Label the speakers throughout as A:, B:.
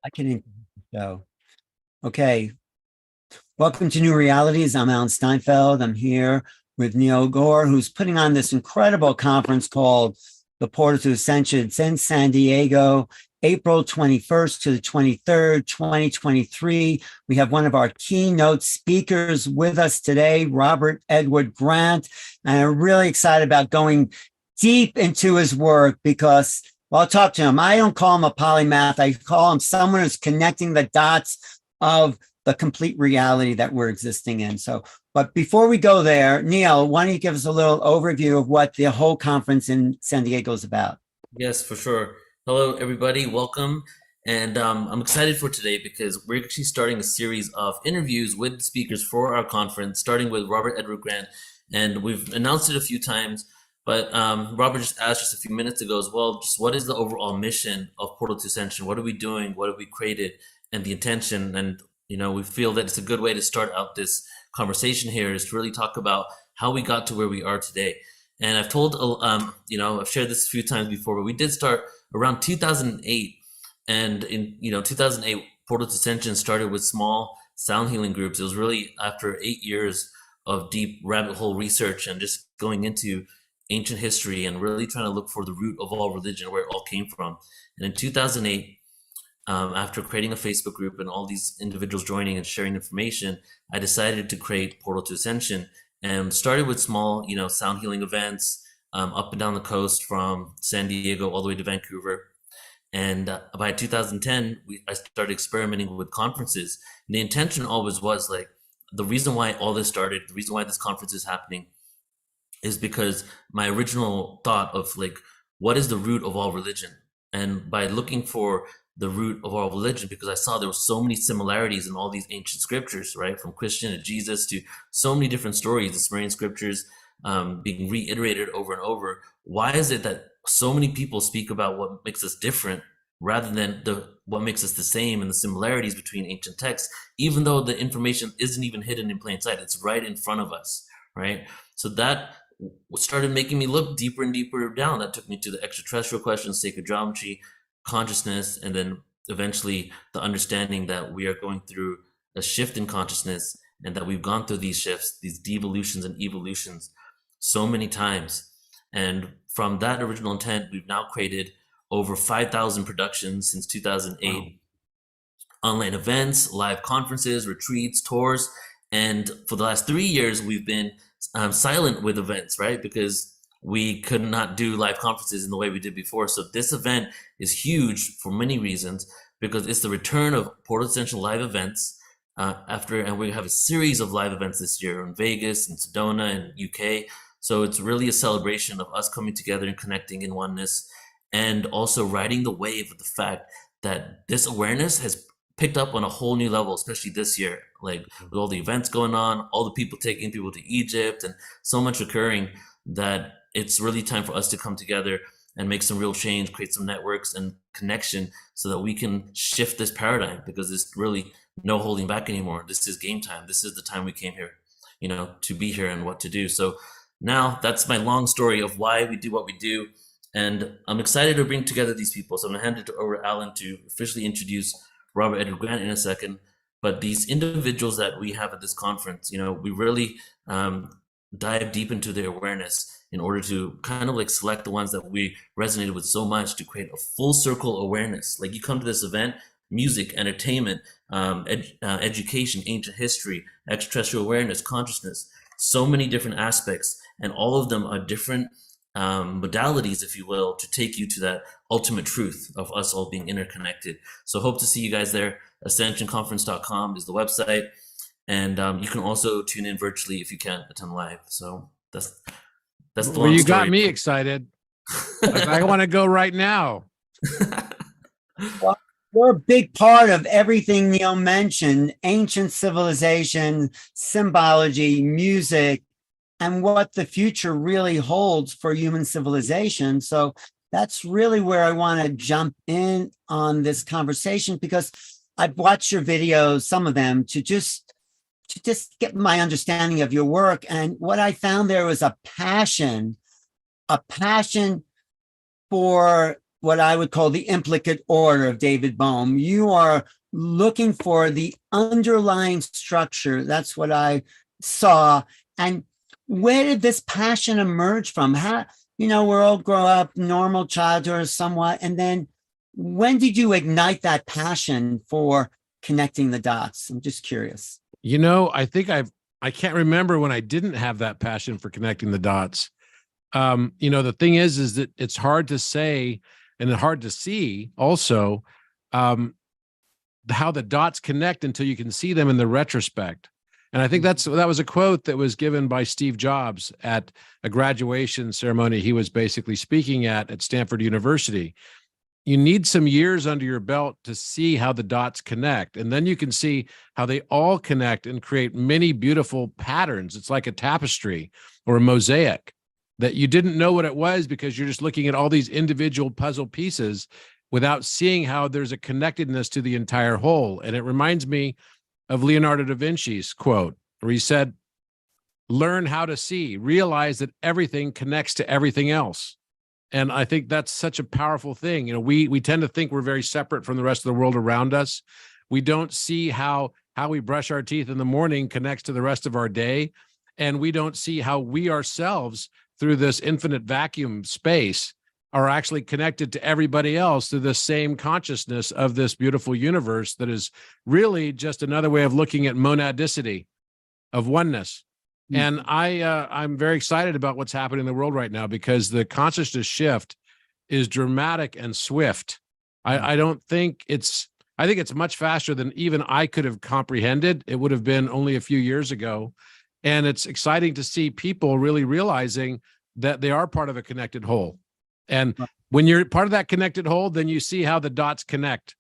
A: I can so okay. Welcome to New Realities. I'm Alan Steinfeld. I'm here with Neil Gore, who's putting on this incredible conference called the Portal to Ascension. It's in San Diego, April 21st to the 23rd, 2023. We have one of our keynote speakers with us today, Robert Edward Grant. And I'm really excited about going deep into his work because, well, I'll talk to him. I don't call him a polymath. I call him someone who's connecting the dots of the complete reality that we're existing in. So, but before we go there, Neil, why don't you give us a little overview of what the whole conference in San Diego is about?
B: Yes, for sure. Hello, everybody. Welcome. And I'm excited for today because we're actually starting a series of interviews with speakers for our conference, starting with Robert Edward Grant. And we've announced it a few times, but Robert just asked just a few minutes ago as well, just what is the overall mission of Portal to Ascension? What are we doing? What have we created? And the intention. And, we feel that it's a good way to start out this conversation here is to really talk about how we got to where we are today. And I've told, I've shared this a few times before, but we did start around 2008. And in, 2008, Portal to Ascension started with small sound healing groups. It was really after 8 years of deep rabbit hole research and just going into ancient history and really trying to look for the root of all religion, where it all came from. And in 2008, after creating a Facebook group and all these individuals joining and sharing information, I decided to create Portal to Ascension and started with small, sound healing events up and down the coast from San Diego all the way to Vancouver. And by 2010, I started experimenting with conferences. And the intention always was like, the reason why all this started, the reason why this conference is happening is because my original thought of like, what is the root of all religion? And by looking for the root of all religion, because I saw there were so many similarities in all these ancient scriptures, right? From Christian to Jesus to so many different stories, the Sumerian scriptures being reiterated over and over. Why is it that so many people speak about what makes us different rather than what makes us the same and the similarities between ancient texts, even though the information isn't even hidden in plain sight? It's right in front of us, right? So that started making me look deeper and deeper down. That took me to the extraterrestrial questions, sacred geometry, consciousness, and then eventually the understanding that we are going through a shift in consciousness and that we've gone through these shifts, these devolutions and evolutions so many times. And from that original intent, we've now created over 5,000 productions since 2008. Wow. Online events, live conferences, retreats, tours. And for the last 3 years, we've been silent with events, right? Because we could not do live conferences in the way we did before. So this event is huge for many reasons, because it's the return of Portal Ascension live events and we have a series of live events this year in Vegas and Sedona and UK. So it's really a celebration of us coming together and connecting in oneness, and also riding the wave of the fact that this awareness has picked up on a whole new level, especially this year, like with all the events going on, all the people taking people to Egypt and so much occurring, that it's really time for us to come together and make some real change, create some networks and connection so that we can shift this paradigm, because there's really no holding back anymore. This is game time. This is the time we came here, to be here and what to do. So now that's my long story of why we do what we do. And I'm excited to bring together these people. So I'm gonna hand it over to Alan to officially introduce Robert Edward Grant in a second. But these individuals that we have at this conference, we really dive deep into their awareness in order to kind of like select the ones that we resonated with so much to create a full circle awareness. Like you come to this event, music, entertainment, education, ancient history, extraterrestrial awareness, consciousness, so many different aspects, and all of them are different modalities, if you will, to take you to that ultimate truth of us all being interconnected. So hope to see you guys there. Ascensionconference.com is the website. And you can also tune in virtually if you can't attend live. So that's the
C: well, you
B: story.
C: got me excited. I want to go right now.
A: Well, we're a big part of everything Neil mentioned: ancient civilization, symbology, music, and what the future really holds for human civilization. So that's really where I want to jump in on this conversation, because I've watched your videos, some of them, to just get my understanding of your work. And what I found there was a passion for what I would call the implicate order of David Bohm. You are looking for the underlying structure. That's what I saw. And where did this passion emerge from? How, we all grow up normal childhood somewhat. And then when did you ignite that passion for connecting the dots? I'm just curious.
C: I think I can't remember when I didn't have that passion for connecting the dots. The thing is that it's hard to say and hard to see also how the dots connect until you can see them in the retrospect. And I think that was a quote that was given by Steve Jobs at a graduation ceremony he was basically speaking at Stanford University. You need some years under your belt to see how the dots connect. And then you can see how they all connect and create many beautiful patterns. It's like a tapestry or a mosaic that you didn't know what it was because you're just looking at all these individual puzzle pieces without seeing how there's a connectedness to the entire whole. And it reminds me of Leonardo da Vinci's quote, where he said, "Learn how to see, realize that everything connects to everything else." And I think that's such a powerful thing. We tend to think we're very separate from the rest of the world around us. We don't see how we brush our teeth in the morning connects to the rest of our day. And we don't see how we ourselves, through this infinite vacuum space, are actually connected to everybody else through the same consciousness of this beautiful universe that is really just another way of looking at monadicity, of oneness. And I'm very excited about what's happening in the world right now because the consciousness shift is dramatic and swift. I think it's much faster than even I could have comprehended. It would have been only a few years ago. And it's exciting to see people really realizing that they are part of a connected whole. And when you're part of that connected whole, then you see how the dots connect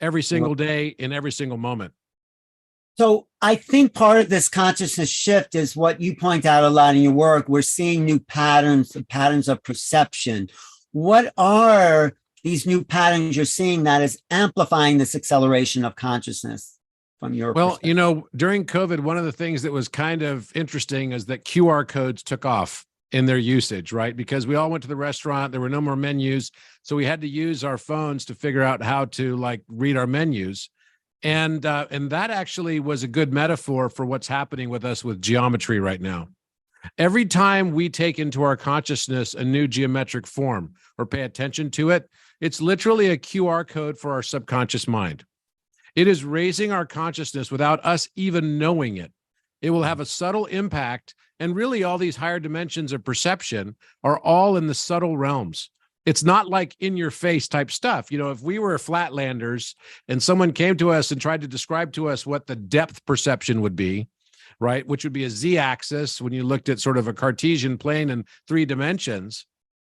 C: every single day in every single moment.
A: So I think part of this consciousness shift is what you point out a lot in your work. We're seeing new patterns, the patterns of perception. What are these new patterns you're seeing that is amplifying this acceleration of consciousness from your perspective?
C: During COVID, one of the things that was kind of interesting is that QR codes took off in their usage, right? Because we all went to the restaurant, there were no more menus. So we had to use our phones to figure out how to read our menus. And that actually was a good metaphor for what's happening with us with geometry right now. Every time we take into our consciousness a new geometric form or pay attention to it, it's literally a QR code for our subconscious mind. It is raising our consciousness without us even knowing it. It will have a subtle impact. And really, all these higher dimensions of perception are all in the subtle realms. It's not like in your face type stuff. If we were flatlanders and someone came to us and tried to describe to us what the depth perception would be, right, which would be a z-axis when you looked at sort of a Cartesian plane in 3 dimensions,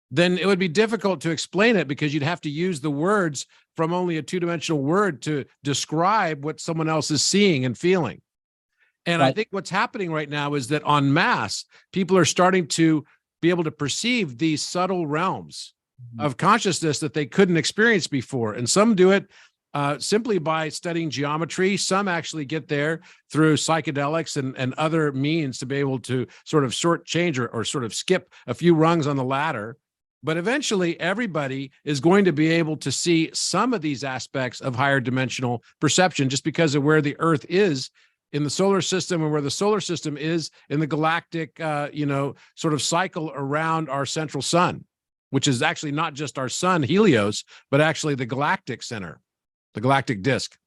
C: then it would be difficult to explain it because you'd have to use the words from only a 2-dimensional word to describe what someone else is seeing and feeling. And I think what's happening right now is that en masse, people are starting to be able to perceive these subtle realms of consciousness that they couldn't experience before. And some do it simply by studying geometry. Some actually get there through psychedelics and other means to be able to sort of shortchange or sort of skip a few rungs on the ladder. But eventually, everybody is going to be able to see some of these aspects of higher dimensional perception just because of where the Earth is in the solar system and where the solar system is in the galactic, sort of cycle around our central sun, which is actually not just our sun, Helios, but actually the galactic center, the galactic disk.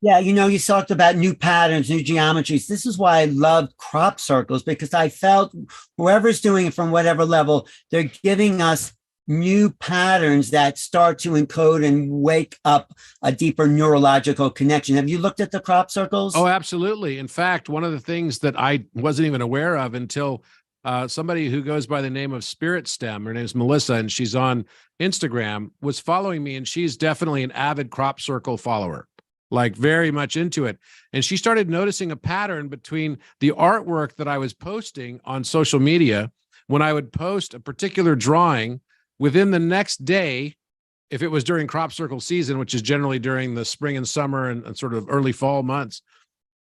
A: Yeah, you talked about new patterns, new geometries. This is why I love crop circles, because I felt whoever's doing it from whatever level, they're giving us new patterns that start to encode and wake up a deeper neurological connection. Have you looked at the crop circles?
C: Oh, absolutely. In fact, one of the things that I wasn't even aware of until somebody who goes by the name of Spirit Stem, her name is Melissa, and she's on Instagram, was following me, and she's definitely an avid crop circle follower, very much into it. And she started noticing a pattern between the artwork that I was posting on social media. When I would post a particular drawing, within the next day, if it was during crop circle season, which is generally during the spring and summer and sort of early fall months,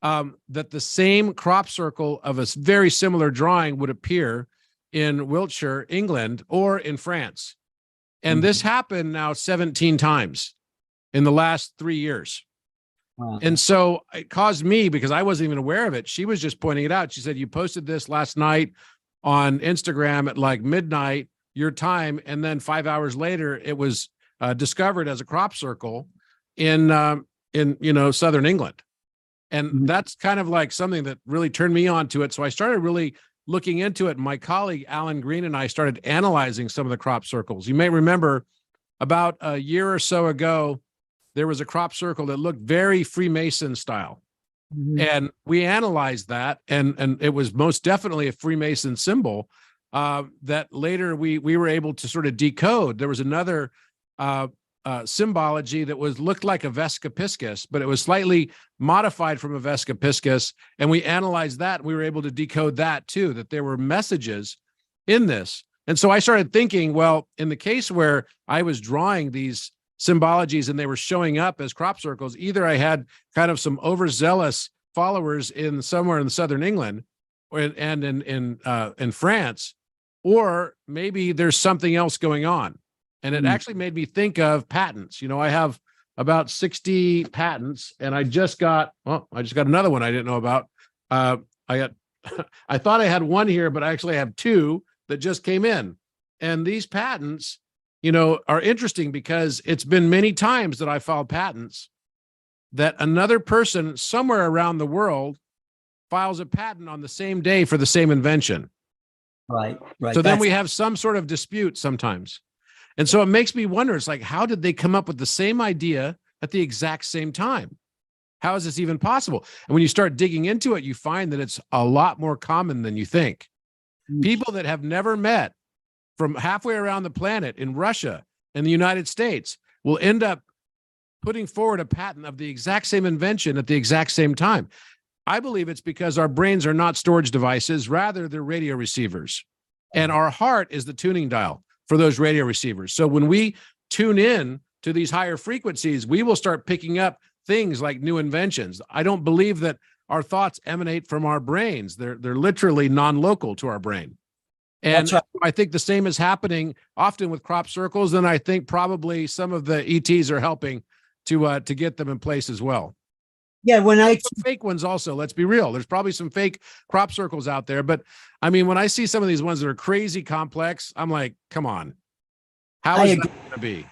C: that the same crop circle of a very similar drawing would appear in Wiltshire, England, or in France. And this happened now 17 times in the last 3 years.
A: Wow.
C: And so it caused me, because I wasn't even aware of it. She was just pointing it out. She said, you posted this last night on Instagram at like midnight, your time. And then 5 hours later, it was discovered as a crop circle in Southern England. And that's kind of like something that really turned me on to it. So I started really looking into it. My colleague, Alan Green, and I started analyzing some of the crop circles. You may remember about a year or so ago, there was a crop circle that looked very Freemason style. And we analyzed that, and it was most definitely a Freemason symbol that later we were able to sort of decode. There was another symbology that looked like a Vesca Piscis, but it was slightly modified from a Vesca Piscis, and we analyzed that. We were able to decode that too, that there were messages in this. And so I started thinking, well, in the case where I was drawing these symbologies and they were showing up as crop circles, either I had kind of some overzealous followers in somewhere in southern England and in France, or maybe there's something else going on. And it actually made me think of patents. I have about 60 patents, and I just got another one I didn't know about. I thought I had one here, but I actually have two that just came in. And these patents, are interesting because it's been many times that I filed patents that another person somewhere around the world files a patent on the same day for the same invention.
A: Right.
C: So then we have some sort of dispute sometimes. And so it makes me wonder, it's like, how did they come up with the same idea at the exact same time? How is this even possible? And when you start digging into it, you find that it's a lot more common than you think. People that have never met from halfway around the planet in Russia and the United States will end up putting forward a patent of the exact same invention at the exact same time. I believe it's because our brains are not storage devices, rather they're radio receivers. And our heart is the tuning dial for those radio receivers. So when we tune in to these higher frequencies, we will start picking up things like new inventions. I don't believe that our thoughts emanate from our brains. They're literally non-local to our brain. And
A: Right.
C: I think the same is happening often with crop circles. And I think probably some of the ETs are helping to get them in place as well.
A: Yeah, when I
C: Some fake ones also, let's be real. There's probably some fake crop circles out there. But I mean, when I see some of these ones that are crazy complex, I'm like, come on. How is that going to be?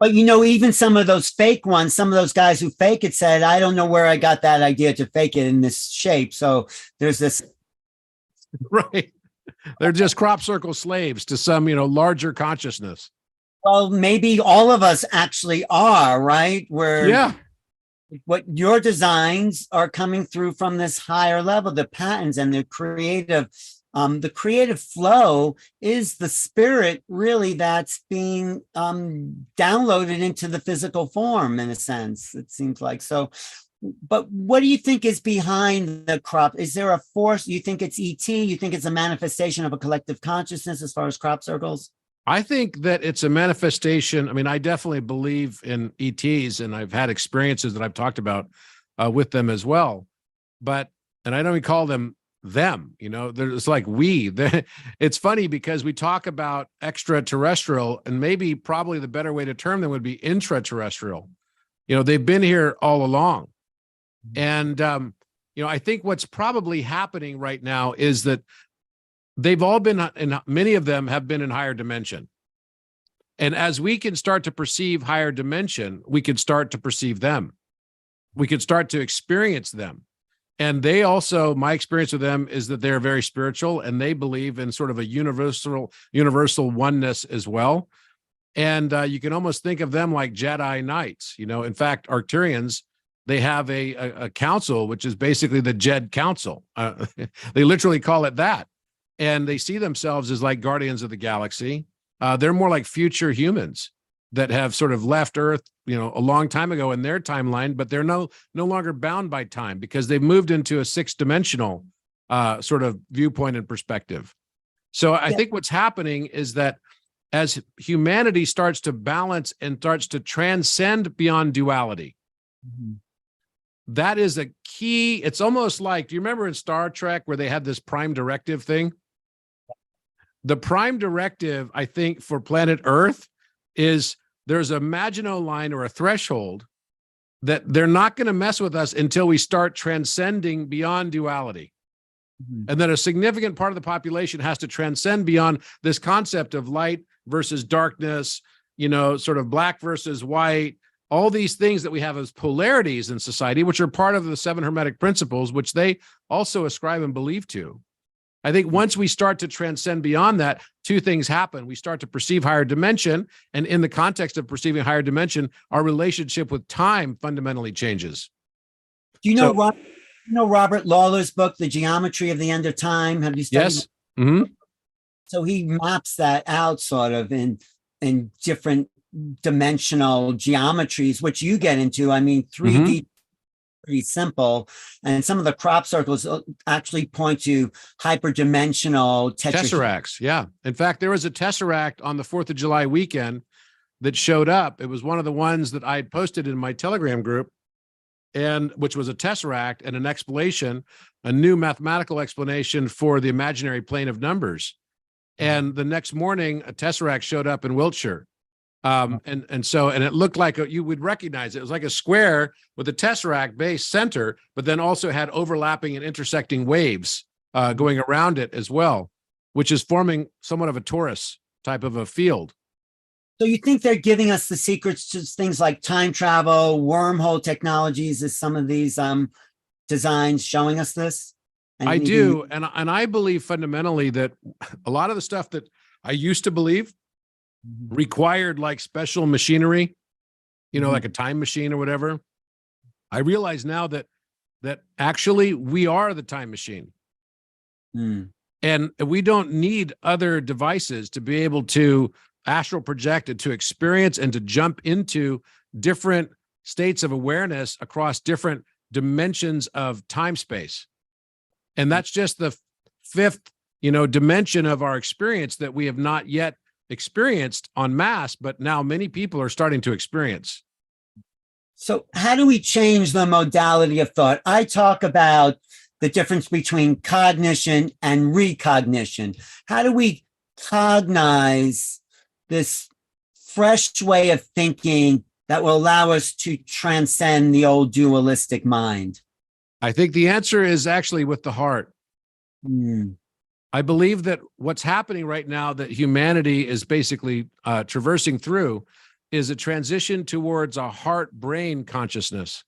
A: But even some of those fake ones, some of those guys who fake it said, I don't know where I got that idea to fake it in this shape. So there's this.
C: Right. They're just crop circle slaves to some, larger consciousness.
A: Well, maybe all of us actually are, right? Where what your designs are coming through from this higher level, the patterns and the creative flow is the spirit really that's being downloaded into the physical form in a sense, it seems like. So, but what do you think is behind the crop? Is there a force? You think it's ET? You think it's a manifestation of a collective consciousness as far as crop circles?
C: I think that it's a manifestation. I mean, I definitely believe in ETs, and I've had experiences that I've talked about with them as well. And I don't even call them, it's like it's funny because we talk about extraterrestrial, and maybe probably the better way to term them would be intraterrestrial. They've been here all along. And, I think what's probably happening right now is that they've all been, and many of them have been in higher dimension. And as we can start to perceive higher dimension, we can start to perceive them. We can start to experience them. And they also, my experience with them is that they're very spiritual, and they believe in sort of a universal oneness as well. And you can almost think of them like Jedi Knights. In fact, Arcturians, they have a council, which is basically the Jed Council. They literally call it that. And they see themselves as like guardians of the galaxy. They're more like future humans that have sort of left Earth, a long time ago in their timeline, but they're no longer bound by time because they've moved into a six-dimensional sort of viewpoint and perspective. So I think what's happening is that as humanity starts to balance and starts to transcend beyond duality, that is a key. It's almost like, do you remember in Star Trek where they had this prime directive thing? The prime directive, I think, for planet Earth is there's a Maginot line or a threshold that they're not going to mess with us until we start transcending beyond duality. And then a significant part of the population has to transcend beyond this concept of light versus darkness, sort of black versus white, all these things that we have as polarities in society, which are part of the 7 Hermetic principles, which they also ascribe and believe to. I think once we start to transcend beyond that, 2 things happen. We start to perceive higher dimension. And in the context of perceiving higher dimension, our relationship with time fundamentally changes.
A: Do you know Robert Lawler's book, The Geometry of the End of Time? Have you studied?
C: Yes. Mm-hmm.
A: So he maps that out sort of in different dimensional geometries, which you get into. I mean, 3D, pretty simple. And some of the crop circles actually point to hyperdimensional
C: tesseracts. Yeah. In fact, there was a tesseract on the 4th of July weekend that showed up. It was one of the ones that I had posted in my Telegram group, and which was a tesseract and an explanation, a new mathematical explanation for the imaginary plane of numbers. And the next morning, a tesseract showed up in Wiltshire. And it looked like you would recognize it. It was like a square with a tesseract base center, but then also had overlapping and intersecting waves going around it as well, which is forming somewhat of a torus type of a field.
A: So you think they're giving us the secrets to things like time travel, wormhole technologies? Is some of these designs showing us this?
C: I do, and I believe fundamentally that a lot of the stuff that I used to believe required like special machinery, like a time machine or whatever. I realize now that actually we are the time machine. And we don't need other devices to be able to astral project and to experience and to jump into different states of awareness across different dimensions of time space. And that's just the 5th, dimension of our experience that we have not yet experienced en masse, but now many people are starting to experience.
A: So how do we change the modality of thought? I talk about the difference between cognition and recognition. How do we cognize this fresh way of thinking that will allow us to transcend the old dualistic mind?
C: I think the answer is actually with the heart. I believe that what's happening right now that humanity is basically traversing through is a transition towards a heart-brain consciousness.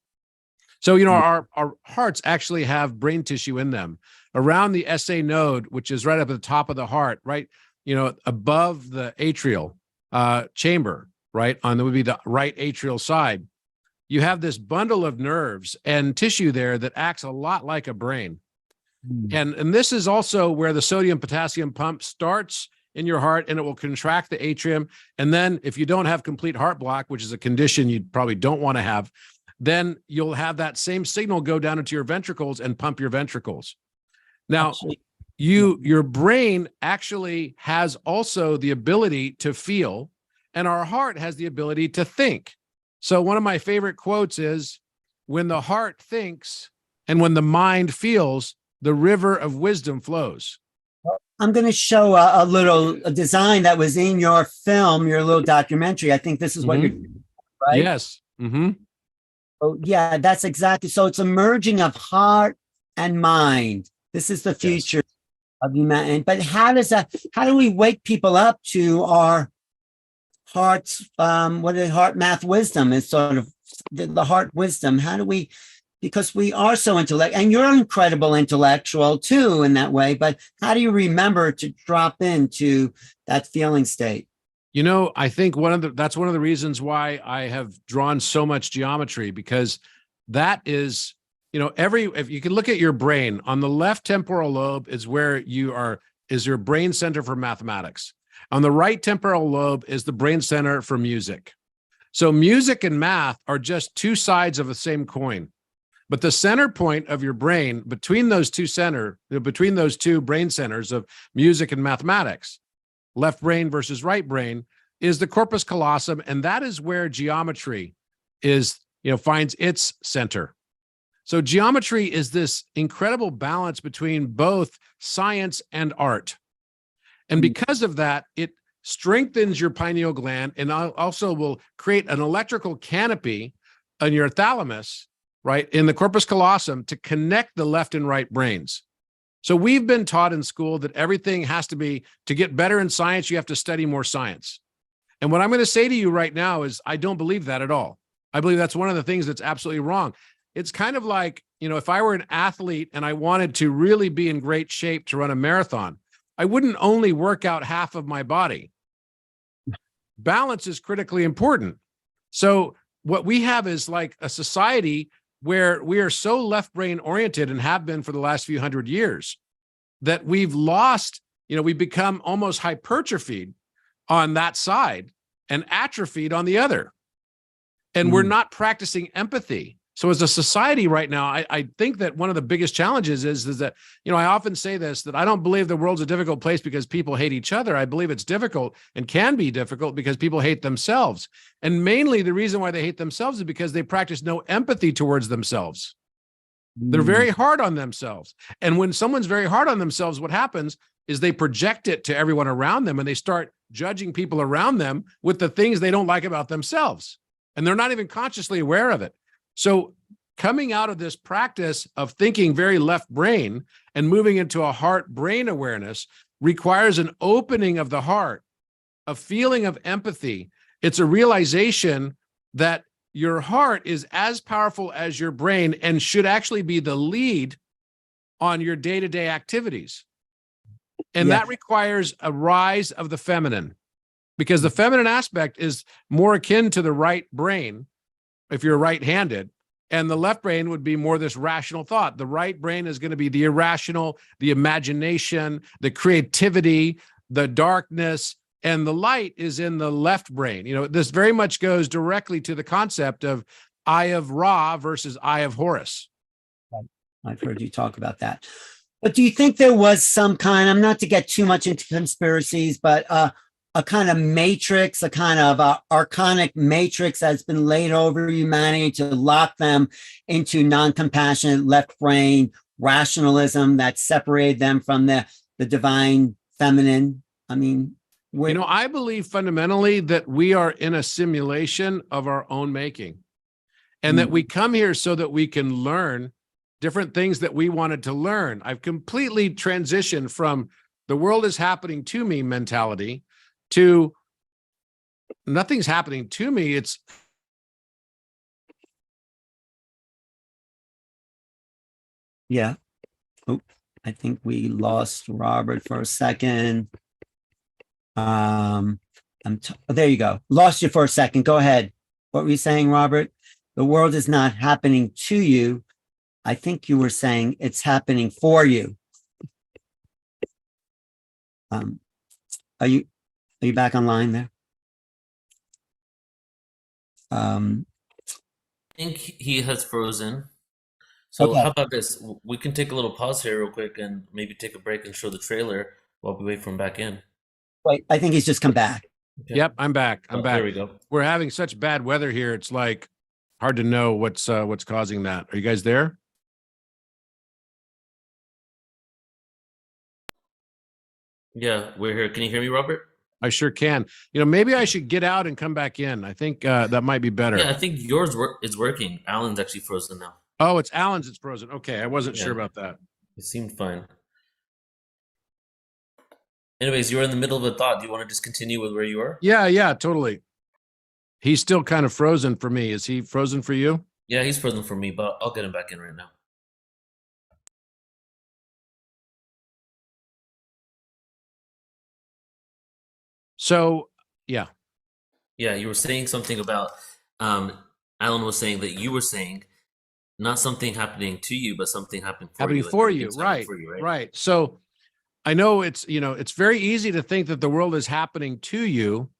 C: So, our hearts actually have brain tissue in them around the SA node, which is right up at the top of the heart, right, above the atrial chamber, right, on that would be the right atrial side. You have this bundle of nerves and tissue there that acts a lot like a brain. And this is also where the sodium potassium pump starts in your heart, and it will contract the atrium. And then if you don't have complete heart block, which is a condition you probably don't want to have, then you'll have that same signal go down into your ventricles and pump your ventricles. Now, your brain actually has also the ability to feel, and our heart has the ability to think. So one of my favorite quotes is, when the heart thinks and when the mind feels, the river of wisdom flows.
A: I'm going to show a design that was in your film, your little documentary. I think this is what you're doing, right?
C: Yes.
A: Oh, yeah, that's exactly. So it's a merging of heart and mind. This is the future of humanity. But how do we wake people up to our heart's, heart math wisdom is sort of the heart wisdom. How do we, because we are so intellectual, and you're an incredible intellectual too in that way, but how do you remember to drop into that feeling state?
C: I think that's one of the reasons why I have drawn so much geometry, because that is, if you can look at your brain, on the left temporal lobe is where is your brain center for mathematics. On the right temporal lobe is the brain center for music. So music and math are just 2 sides of the same coin. But the center point of your brain, between those two brain centers of music and mathematics, left brain versus right brain, is the corpus callosum, and that is where geometry finds its center. So geometry is this incredible balance between both science and art. And because of that, it strengthens your pineal gland, and also will create an electrical canopy on your thalamus, right, in the corpus callosum to connect the left and right brains. So we've been taught in school that everything has to be, to get better in science, you have to study more science. And what I'm going to say to you right now is I don't believe that at all. I believe that's one of the things that's absolutely wrong. It's kind of like, if I were an athlete and I wanted to really be in great shape to run a marathon, I wouldn't only work out half of my body. Balance is critically important. So what we have is like a society where we are so left brain oriented and have been for the last few hundred years that we've lost, we've become almost hypertrophied on that side and atrophied on the other. And we're not practicing empathy. So as a society right now, I think that one of the biggest challenges is that, I often say this, that I don't believe the world's a difficult place because people hate each other. I believe it's difficult and can be difficult because people hate themselves. And mainly the reason why they hate themselves is because they practice no empathy towards themselves. They're very hard on themselves. And when someone's very hard on themselves, what happens is they project it to everyone around them and they start judging people around them with the things they don't like about themselves. And they're not even consciously aware of it. So coming out of this practice of thinking very left brain and moving into a heart brain awareness requires an opening of the heart, a feeling of empathy. It's a realization that your heart is as powerful as your brain and should actually be the lead on your day-to-day activities. And that requires a rise of the feminine, because the feminine aspect is more akin to the right brain if you're right-handed, and the left brain would be more this rational thought. The right brain is going to be the irrational, the imagination, the creativity, the darkness, and the light is in the left brain. This very much goes directly to the concept of Eye of Ra versus Eye of Horus.
A: I've heard you talk about that. But do you think there was some kind, I'm not to get too much into conspiracies, but a kind of matrix, a kind of archonic matrix that's been laid over humanity to lock them into non-compassionate left brain rationalism that separated them from the divine feminine? I mean,
C: I believe fundamentally that we are in a simulation of our own making, and that we come here so that we can learn different things that we wanted to learn. I've completely transitioned from the world is happening to me mentality to nothing's happening to me. It's
A: Oh, I think we lost Robert for a second. There you go. Lost you for a second. Go ahead. What were you saying, Robert? The world is not happening to you. I think you were saying it's happening for you. Are you back online there?
B: I think he has frozen. So how about this? We can take a little pause here real quick and maybe take a break and show the trailer while we wait for him back in.
A: Wait, I think he's just come back.
C: Okay. Yep, I'm back. I'm back.
B: There we go.
C: We're having such bad weather here. It's like hard to know what's causing that. Are you guys there?
B: Yeah, we're here. Can you hear me, Robert?
C: I sure can. Maybe I should get out and come back in. I think that might be better.
B: Yeah, I think yours is working. Alan's actually frozen now.
C: Oh, it's Alan's. It's frozen. Okay, I wasn't sure about that.
B: It seemed fine. Anyways, you were in the middle of a thought. Do you want to just continue with where you are?
C: Yeah, totally. He's still kind of frozen for me. Is he frozen for you?
B: Yeah, he's frozen for me, but I'll get him back in right now.
C: So, yeah.
B: Yeah, you were saying something about, Alan was saying that you were saying not something happening to you, but something happening for you.
C: Right. Right. So I know it's very easy to think that the world is happening to you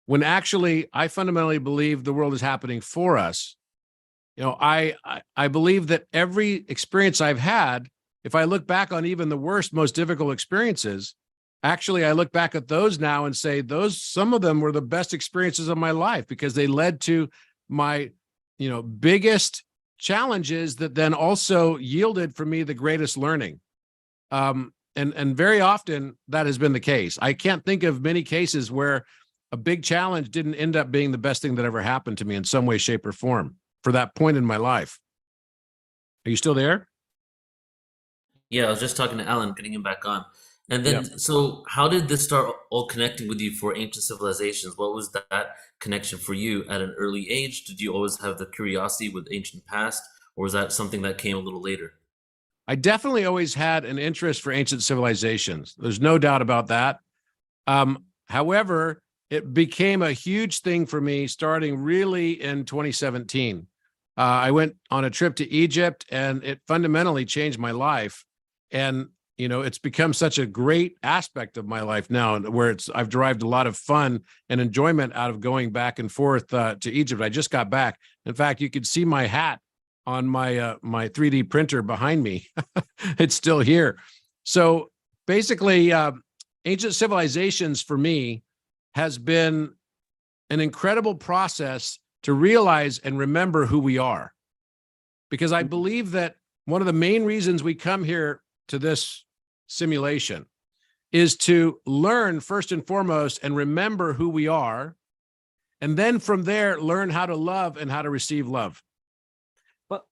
C: when actually I fundamentally believe the world is happening for us. I believe that every experience I've had, if I look back on even the worst, most difficult experiences, actually, I look back at those now and say some of them were the best experiences of my life because they led to my, biggest challenges that then also yielded for me the greatest learning. and very often that has been the case. I can't think of many cases where a big challenge didn't end up being the best thing that ever happened to me in some way, shape, or form for that point in my life. Are you still there?
B: Yeah, I was just talking to Alan, getting him back on. And
C: Yeah.
B: then, so how did this start all connecting with you for ancient civilizations? What was that connection for you at an early age? Did you always have the curiosity with ancient past, or was that something that came a little later?
C: I definitely always had an interest for ancient civilizations. There's no doubt about that. However, it became a huge thing for me starting really in 2017. I went on a trip to Egypt, and it fundamentally changed my life. And it's become such a great aspect of my life now, where I've derived a lot of fun and enjoyment out of going back and forth to Egypt. I just got back. In fact, you could see my hat on my my 3D printer behind me. It's still here. So basically, ancient civilizations for me has been an incredible process to realize and remember who we are. Because I believe that one of the main reasons we come here to this simulation is to learn first and foremost and remember who we are. And then from there, learn how to love and how to receive love.
A: But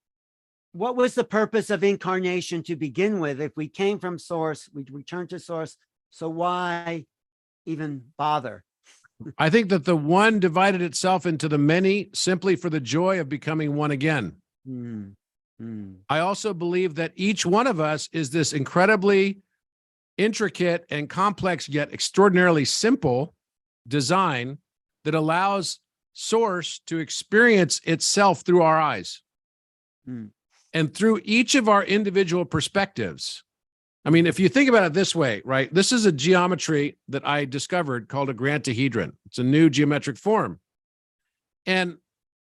A: what was the purpose of incarnation to begin with? If we came from source, we return to source. So why even bother?
C: I think that the one divided itself into the many simply for the joy of becoming one again. I also believe that each one of us is this incredibly intricate and complex, yet extraordinarily simple design that allows source to experience itself through our eyes and through each of our individual perspectives. I mean, if you think about it this way, right? This is a geometry that I discovered called a grantahedron. It's a new geometric form. And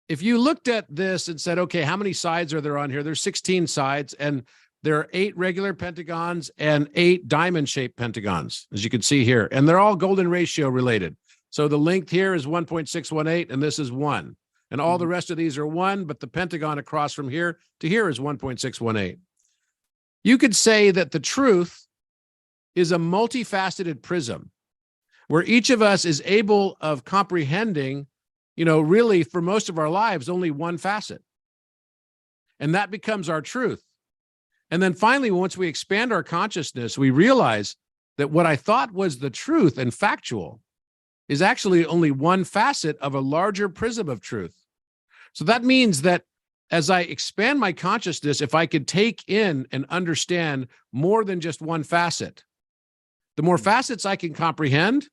C: if you looked at this and said, okay, how many sides are there on here? There's 16 sides, and there are 8 regular pentagons and 8 diamond-shaped pentagons, as you can see here. And they're all golden ratio related. So the length here is 1.618, and this is 1. And all the rest of these are 1, but the pentagon across from here to here is 1.618. You could say that the truth is a multifaceted prism where each of us is able of comprehending, really for most of our lives, only one facet. And that becomes our truth. And then finally, once we expand our consciousness, we realize that what I thought was the truth and factual is actually only one facet of a larger prism of truth. So that means that as I expand my consciousness, if I could take in and understand more than just one facet, the more facets I can comprehend,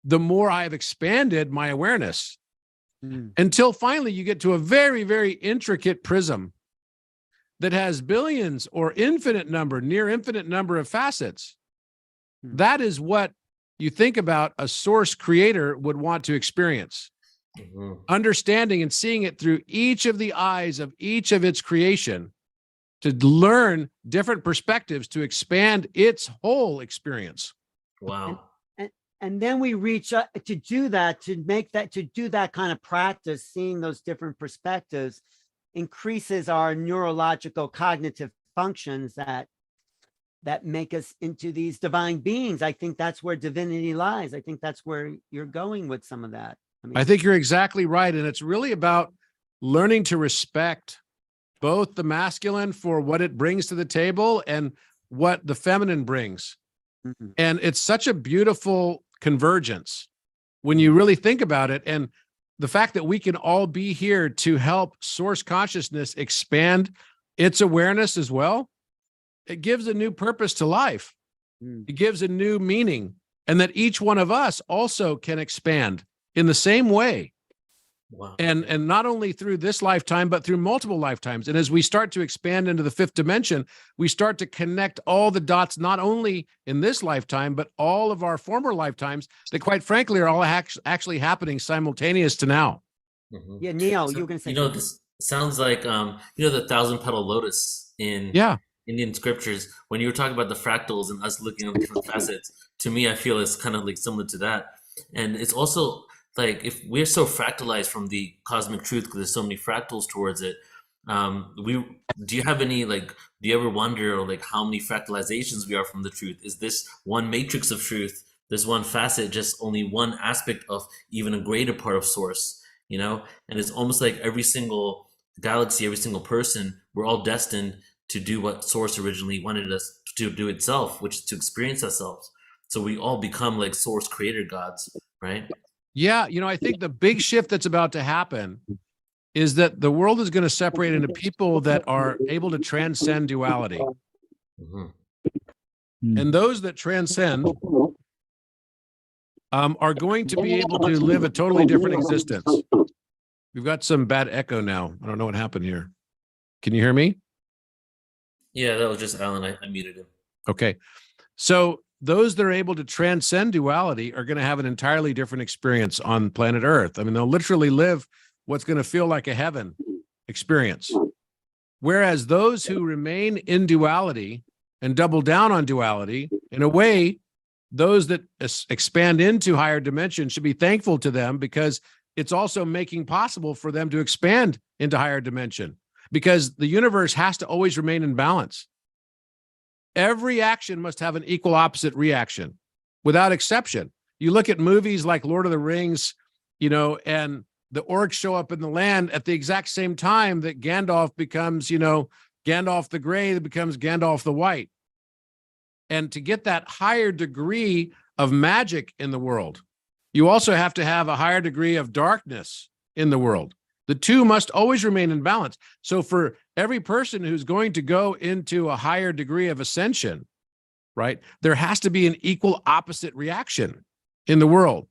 C: the more I have expanded my awareness until finally you get to a very, very intricate prism that has billions or near infinite number of facets. That is what you think about a source creator would want to experience. Understanding and seeing it through each of the eyes of each of its creation to learn different perspectives to expand its whole experience.
B: Wow.
A: And then we reach up to do that, to do that kind of practice, seeing those different perspectives increases our neurological cognitive functions that make us into these divine beings. I think that's where divinity lies. I think that's where you're going with some of that.
C: I think you're exactly right. And it's really about learning to respect both the masculine for what it brings to the table and what the feminine brings. And it's such a beautiful convergence when you really think about it. And the fact that we can all be here to help source consciousness expand its awareness as well, it gives a new purpose to life. It gives a new meaning, and that each one of us also can expand in the same way.
B: Wow.
C: And not only through this lifetime, but through multiple lifetimes. And as we start to expand into the 5th dimension, we start to connect all the dots, not only in this lifetime, but all of our former lifetimes that, quite frankly, are all actually happening simultaneous to now.
A: Yeah, Neil, you were going to say,
B: this sounds like, the 1,000-petal lotus in Indian scriptures. When you were talking about the fractals and us looking at different facets, to me, I feel it's kind of like similar to that. And it's also like, if we're so fractalized from the cosmic truth, because there's so many fractals towards it, We do you have any like do you ever wonder like how many fractalizations we are from the truth? Is this one matrix of truth, this one facet, just only one aspect of even a greater part of source, you know? And it's almost like every single galaxy, every single person, we're all destined to do what source originally wanted us to do itself, which is to experience ourselves. So we all become like source creator gods, right?
C: Yeah, I think the big shift that's about to happen is that the world is going to separate into people that are able to transcend duality.
B: Mhm.
C: And those that transcend are going to be able to live a totally different existence. We've got some bad echo now. I don't know what happened here. Can you hear me?
B: Yeah, that was just Alan. I muted him.
C: Okay. So those that are able to transcend duality are going to have an entirely different experience on planet Earth. I mean, they'll literally live what's going to feel like a heaven experience. Whereas those who remain in duality and double down on duality, in a way, those that expand into higher dimensions should be thankful to them, because it's also making possible for them to expand into higher dimension, because the universe has to always remain in balance. Every action must have an equal opposite reaction without exception. You look at movies like Lord of the Rings, and the orcs show up in the land at the exact same time that Gandalf becomes, Gandalf the Gray, that becomes Gandalf the White. And to get that higher degree of magic in the world, you also have to have a higher degree of darkness in the world. The two must always remain in balance. So for every person who's going to go into a higher degree of ascension, right, there has to be an equal opposite reaction in the world.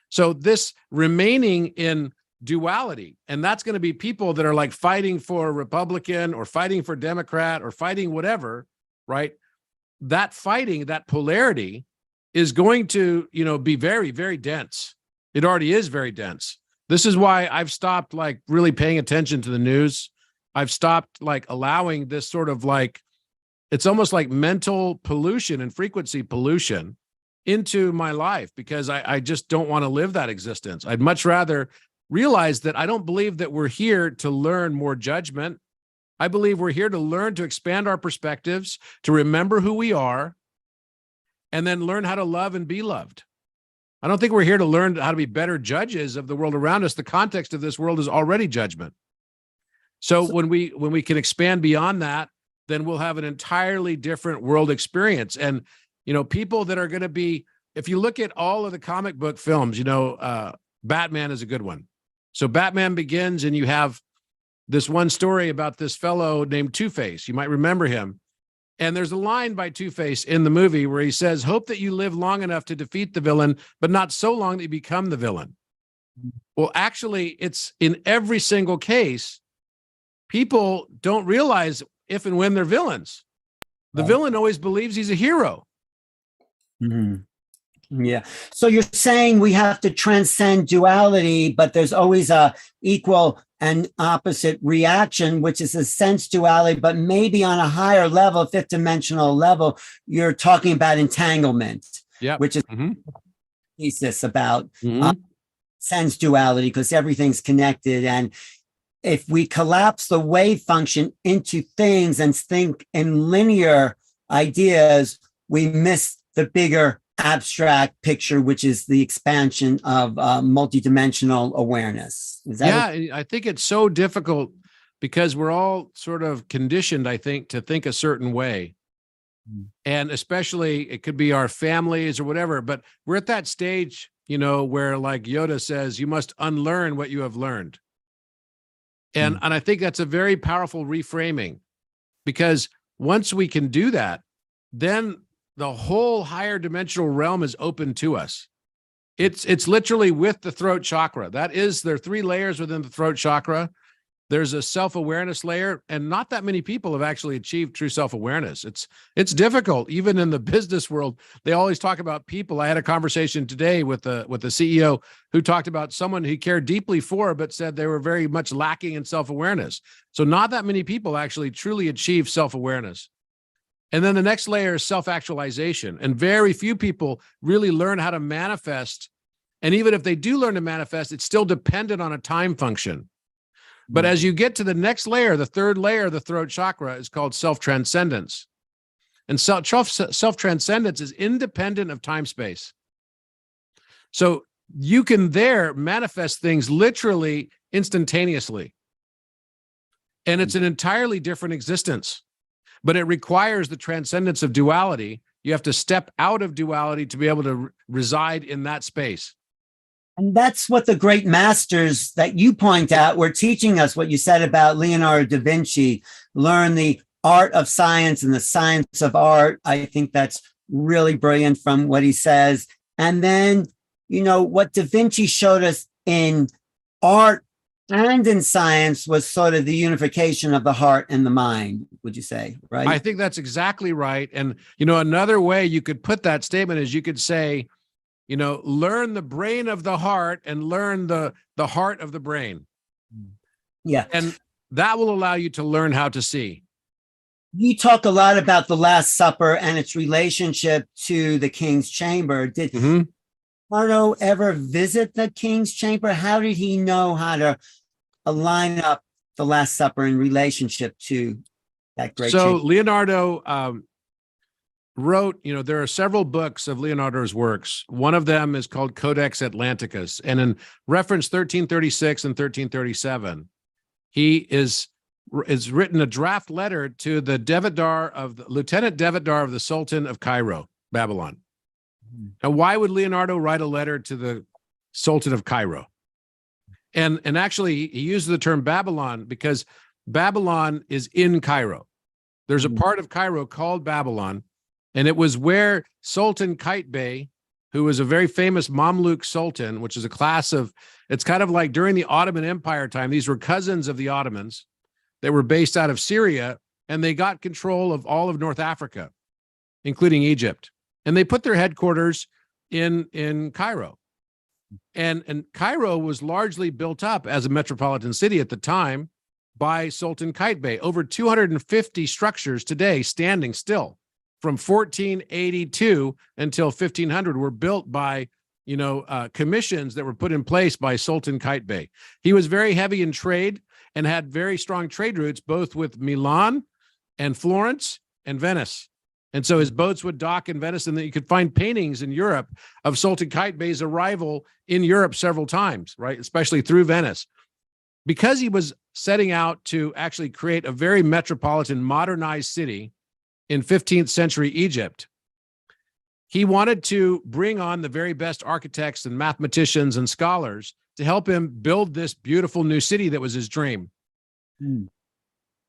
C: So this remaining in duality, and that's going to be people that are like fighting for Republican or fighting for Democrat or fighting whatever, right? That fighting, that polarity is going to, be very, very dense. It already is very dense. This is why I've stopped like really paying attention to the news. I've stopped like allowing this sort of like, it's almost like mental pollution and frequency pollution into my life, because I just don't want to live that existence. I'd much rather realize that I don't believe that we're here to learn more judgment. I believe we're here to learn to expand our perspectives, to remember who we are, and then learn how to love and be loved. I don't think we're here to learn how to be better judges of the world around us. The context of this world is already judgment. So when we can expand beyond that, then we'll have an entirely different world experience. And, people that are going to be, if you look at all of the comic book films, Batman is a good one. So Batman Begins, and you have this one story about this fellow named Two-Face. You might remember him. And there's a line by Two-Face in the movie where he says, "Hope that you live long enough to defeat the villain, but not so long that you become the villain." Well, actually, it's in every single case, people don't realize if and when they're villains. The villain always believes he's a hero.
A: Mm-hmm. Yeah. So you're saying we have to transcend duality, but there's always a equal and opposite reaction, which is a sense duality, but maybe on a higher level, fifth dimensional level, you're talking about entanglement, which is thesis about sense duality, because everything's connected. And if we collapse the wave function into things and think in linear ideas, we miss the bigger abstract picture, which is the expansion of multidimensional awareness. Is that
C: I think it's so difficult because we're all sort of conditioned, I think, to think a certain way. And especially it could be our families or whatever, but we're at that stage, where like Yoda says, you must unlearn what you have learned. And I think that's a very powerful reframing, because once we can do that, then the whole higher dimensional realm is open to us. It's literally with the throat chakra. There are 3 layers within the throat chakra. There's a self-awareness layer, and not that many people have actually achieved true self-awareness. It's difficult. Even in the business world, they always talk about people. I had a conversation today with the CEO who talked about someone he cared deeply for, but said they were very much lacking in self-awareness. So not that many people actually truly achieve self-awareness. And then the next layer is self-actualization. And very few people really learn how to manifest. And even if they do learn to manifest, it's still dependent on a time function. But as you get to the next layer, the third layer of the throat chakra is called self-transcendence. And self-transcendence is independent of time-space. So you can there manifest things literally instantaneously. And it's an entirely different existence. But it requires the transcendence of duality. You have to step out of duality to be able to reside in that space.
A: And that's what the great masters that you point out were teaching us, what you said about Leonardo da Vinci, learn the art of science and the science of art. I think that's really brilliant from what he says. And then, what da Vinci showed us in art and in science was sort of the unification of the heart and the mind, would you say, right?
C: I think that's exactly right. And, another way you could put that statement is you could say, learn the brain of the heart and learn the heart of the brain.
A: Yeah.
C: And that will allow you to learn how to see.
A: You talk a lot about the Last Supper and its relationship to the King's Chamber. Did Leonardo ever visit the King's Chamber? How did he know how to align up the Last Supper in relationship to that great chamber?
C: Leonardo wrote, there are several books of Leonardo's works. One of them is called Codex Atlanticus. And in reference 1336 and 1337, he is written a draft letter to the Lieutenant Devatdar of the Sultan of Cairo, Babylon. Now, why would Leonardo write a letter to the Sultan of Cairo? And actually, he uses the term Babylon because Babylon is in Cairo. There's a part of Cairo called Babylon, and it was where Sultan Qaitbay, who was a very famous Mamluk sultan, which is a class of, it's kind of like during the Ottoman Empire time, these were cousins of the Ottomans. They were based out of Syria, and they got control of all of North Africa, including Egypt. And they put their headquarters in Cairo. And Cairo was largely built up as a metropolitan city at the time by Sultan Qaitbay. Over 250 structures today standing still from 1482 until 1500 were built by, commissions that were put in place by Sultan Qaitbay. He was very heavy in trade and had very strong trade routes, both with Milan and Florence and Venice. And so his boats would dock in Venice, and then you could find paintings in Europe of Sultan Qaitbay's arrival in Europe several times, right? Especially through Venice. Because he was setting out to actually create a very metropolitan, modernized city in 15th century Egypt, he wanted to bring on the very best architects and mathematicians and scholars to help him build this beautiful new city that was his dream.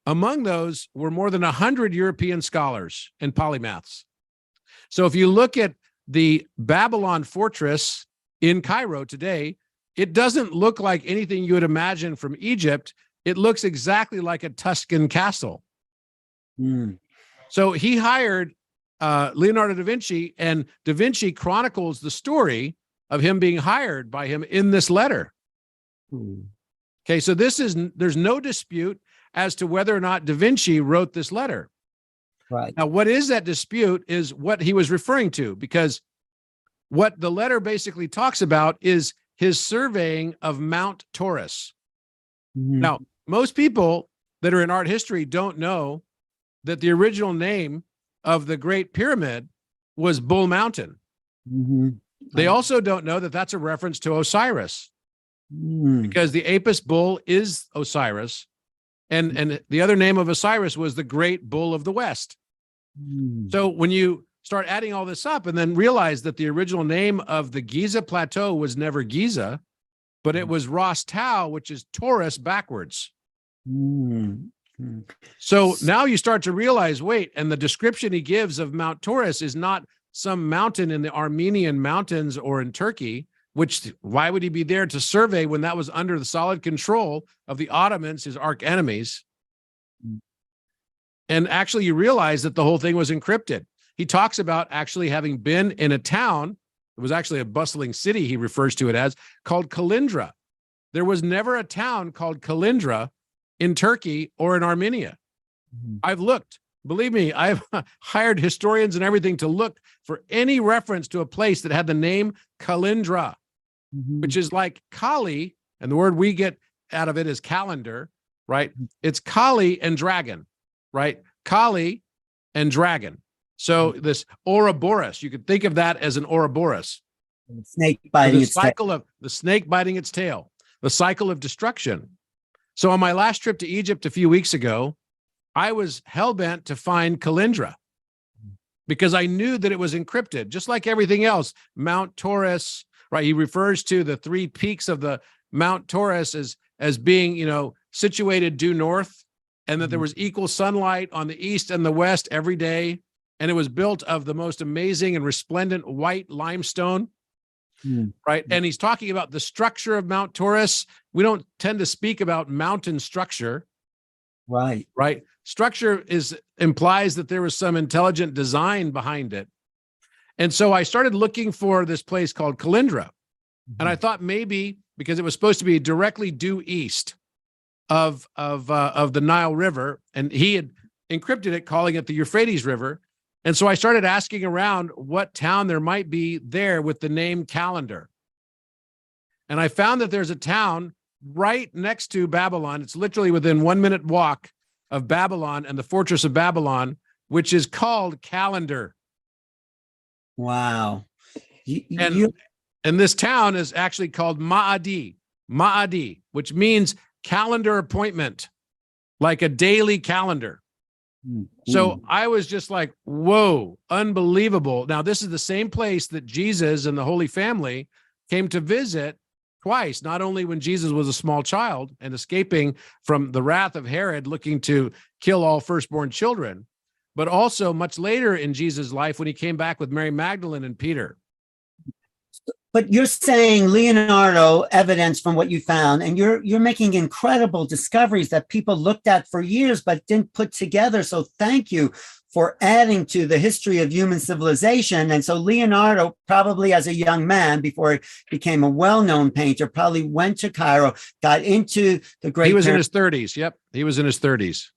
C: Among those were more than 100 European scholars and polymaths. So if you look at the Babylon fortress in Cairo today, it doesn't look like anything you would imagine from Egypt. It looks exactly like a Tuscan castle. So he hired Leonardo da Vinci, and da Vinci chronicles the story of him being hired by him in this letter. Okay, so there's no dispute as to whether or not da Vinci wrote this letter.
A: Right.
C: Now, what is that dispute is what he was referring to, because what the letter basically talks about is his surveying of Mount Taurus. Now, most people that are in art history don't know that the original name of the Great Pyramid was Bull Mountain. They also don't know that that's a reference to Osiris, because the Apis bull is Osiris, and the other name of Osiris was the Great Bull of the West. So when you start adding all this up and then realize that the original name of the Giza Plateau was never Giza, but it was Ras Tau, which is Taurus backwards. So now you start to realize, wait, and the description he gives of Mount Taurus is not some mountain in the Armenian mountains or in Turkey, which why would he be there to survey when that was under the solid control of the Ottomans, his arch enemies? And actually you realize that the whole thing was encrypted. He talks about actually having been in a town, it was actually a bustling city, he refers to it as, called Kalindra. There was never a town called Kalindra in Turkey or in Armenia. I've looked, believe me, I've hired historians and everything to look for any reference to a place that had the name Kalindra, which is like Kali, and the word we get out of it is calendar, right? It's Kali and dragon, right? Kali and dragon. So this Ouroboros, you could think of that as an Ouroboros.
A: Snake biting
C: The
A: its tail.
C: cycle of the snake biting its tail, the cycle of destruction. So on my last trip to Egypt a few weeks ago, I was hell-bent to find Calendra because I knew that it was encrypted, just like everything else. Mount Taurus, right? He refers to the three peaks of the Mount Taurus as being, situated due north, and that there was equal sunlight on the east and the west every day. And it was built of the most amazing and resplendent white limestone, right? And he's talking about the structure of Mount Taurus. We don't tend to speak about mountain structure.
A: Right.
C: Right. Structure implies that there was some intelligent design behind it. And so I started looking for this place called Calendra. And I thought maybe because it was supposed to be directly due east of the Nile River, and he had encrypted it, calling it the Euphrates River. And so I started asking around what town there might be there with the name Calendar. And I found that there's a town right next to Babylon. It's literally within 1 minute walk of Babylon and the fortress of Babylon, which is called Calendar.
A: Wow.
C: And this town is actually called Ma'adi, which means calendar appointment, like a daily calendar. So I was just like, whoa, unbelievable. Now, this is the same place that Jesus and the Holy Family came to visit twice, not only when Jesus was a small child and escaping from the wrath of Herod, looking to kill all firstborn children, but also much later in Jesus' life when he came back with Mary Magdalene and Peter.
A: But you're saying Leonardo evidence from what you found, and you're making incredible discoveries that people looked at for years but didn't put together. So thank you for adding to the history of human civilization. And so Leonardo, probably as a young man, before he became a well-known painter, probably went to Cairo, got into the great.
C: He was in his 30s. Yep. He was in his 30s.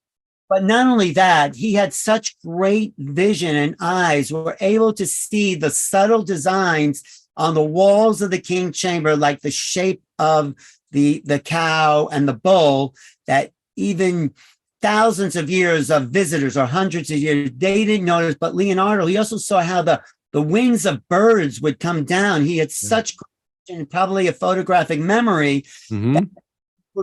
A: But not only that, he had such great vision and eyes, were able to see the subtle designs on the walls of the king chamber, like the shape of the cow and the bull, that even thousands of years of visitors or hundreds of years, they didn't notice. But Leonardo, he also saw how the wings of birds would come down. He had such and probably a photographic memory that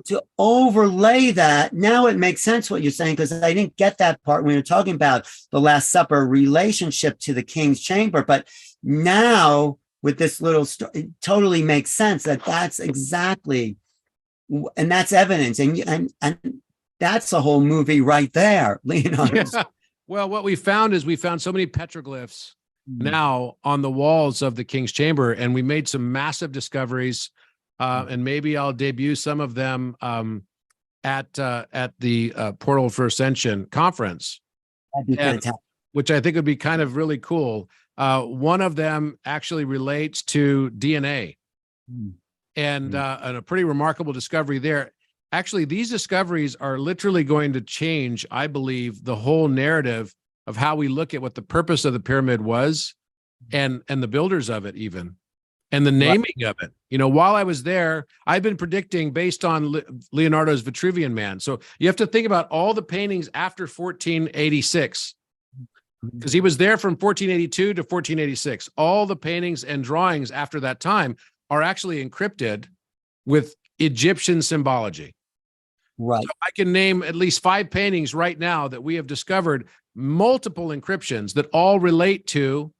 A: to overlay that. Now it makes sense what you're saying, because I didn't get that part when you're talking about the Last Supper relationship to the king's chamber. But now with this little story, it totally makes sense that that's exactly, and that's evidence. And that's a whole movie right there, Leonardo.
C: Yeah. Well, what we found is we found so many petroglyphs now on the walls of the king's chamber, and we made some massive discoveries. And maybe I'll debut some of them at the Portal for Ascension conference,
A: That'd be fantastic.
C: which I think would be kind of really cool. One of them actually relates to DNA, and a pretty remarkable discovery there. Actually, these discoveries are literally going to change, I believe, the whole narrative of how we look at what the purpose of the pyramid was, and the builders of it even. And the naming of it. While I was there, I've been predicting based on Leonardo's Vitruvian Man. So you have to think about all the paintings after 1486, because he was there from 1482 to 1486. All the paintings and drawings after that time are actually encrypted with Egyptian symbology.
A: Right.
C: So I can name at least 5 paintings right now that we have discovered multiple encryptions that all relate to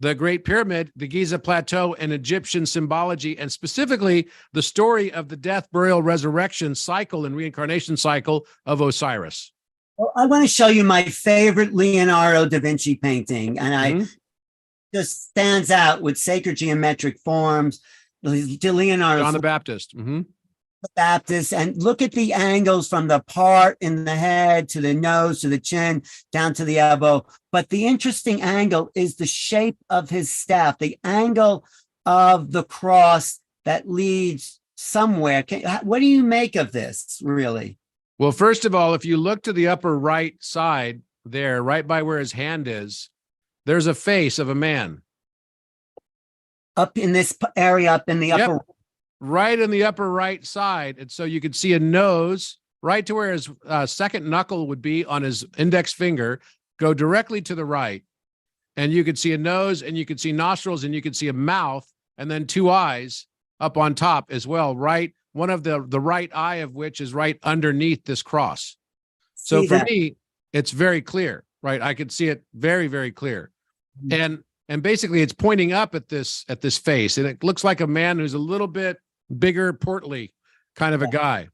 C: the Great Pyramid, the Giza Plateau, and Egyptian symbology, and specifically the story of the death, burial, resurrection cycle and reincarnation cycle of Osiris.
A: Well, I want to show you my favorite Leonardo da Vinci painting, and I just stands out with sacred geometric forms. Leonardo,
C: John the Baptist.
A: the Baptist, and look at the angles from the part in the head to the nose to the chin down to the elbow. But the interesting angle is the shape of his staff, the angle of the cross that leads somewhere. What do you make of this, really?
C: Well, first of all, if you look to the upper right side there, right by where his hand is, there's a face of a man.
A: Up in this area, up in the upper.
C: right in the upper right side. And so you could see a nose right to where his second knuckle would be on his index finger, go directly to the right. And you could see a nose, and you could see nostrils, and you could see a mouth, and then two eyes up on top as well, right? One of the right eye of which is right underneath this cross. So for me, it's very clear, right? I could see it very, very clear. And basically it's pointing up at this face, and it looks like a man who's a little bit bigger, portly kind of a guy.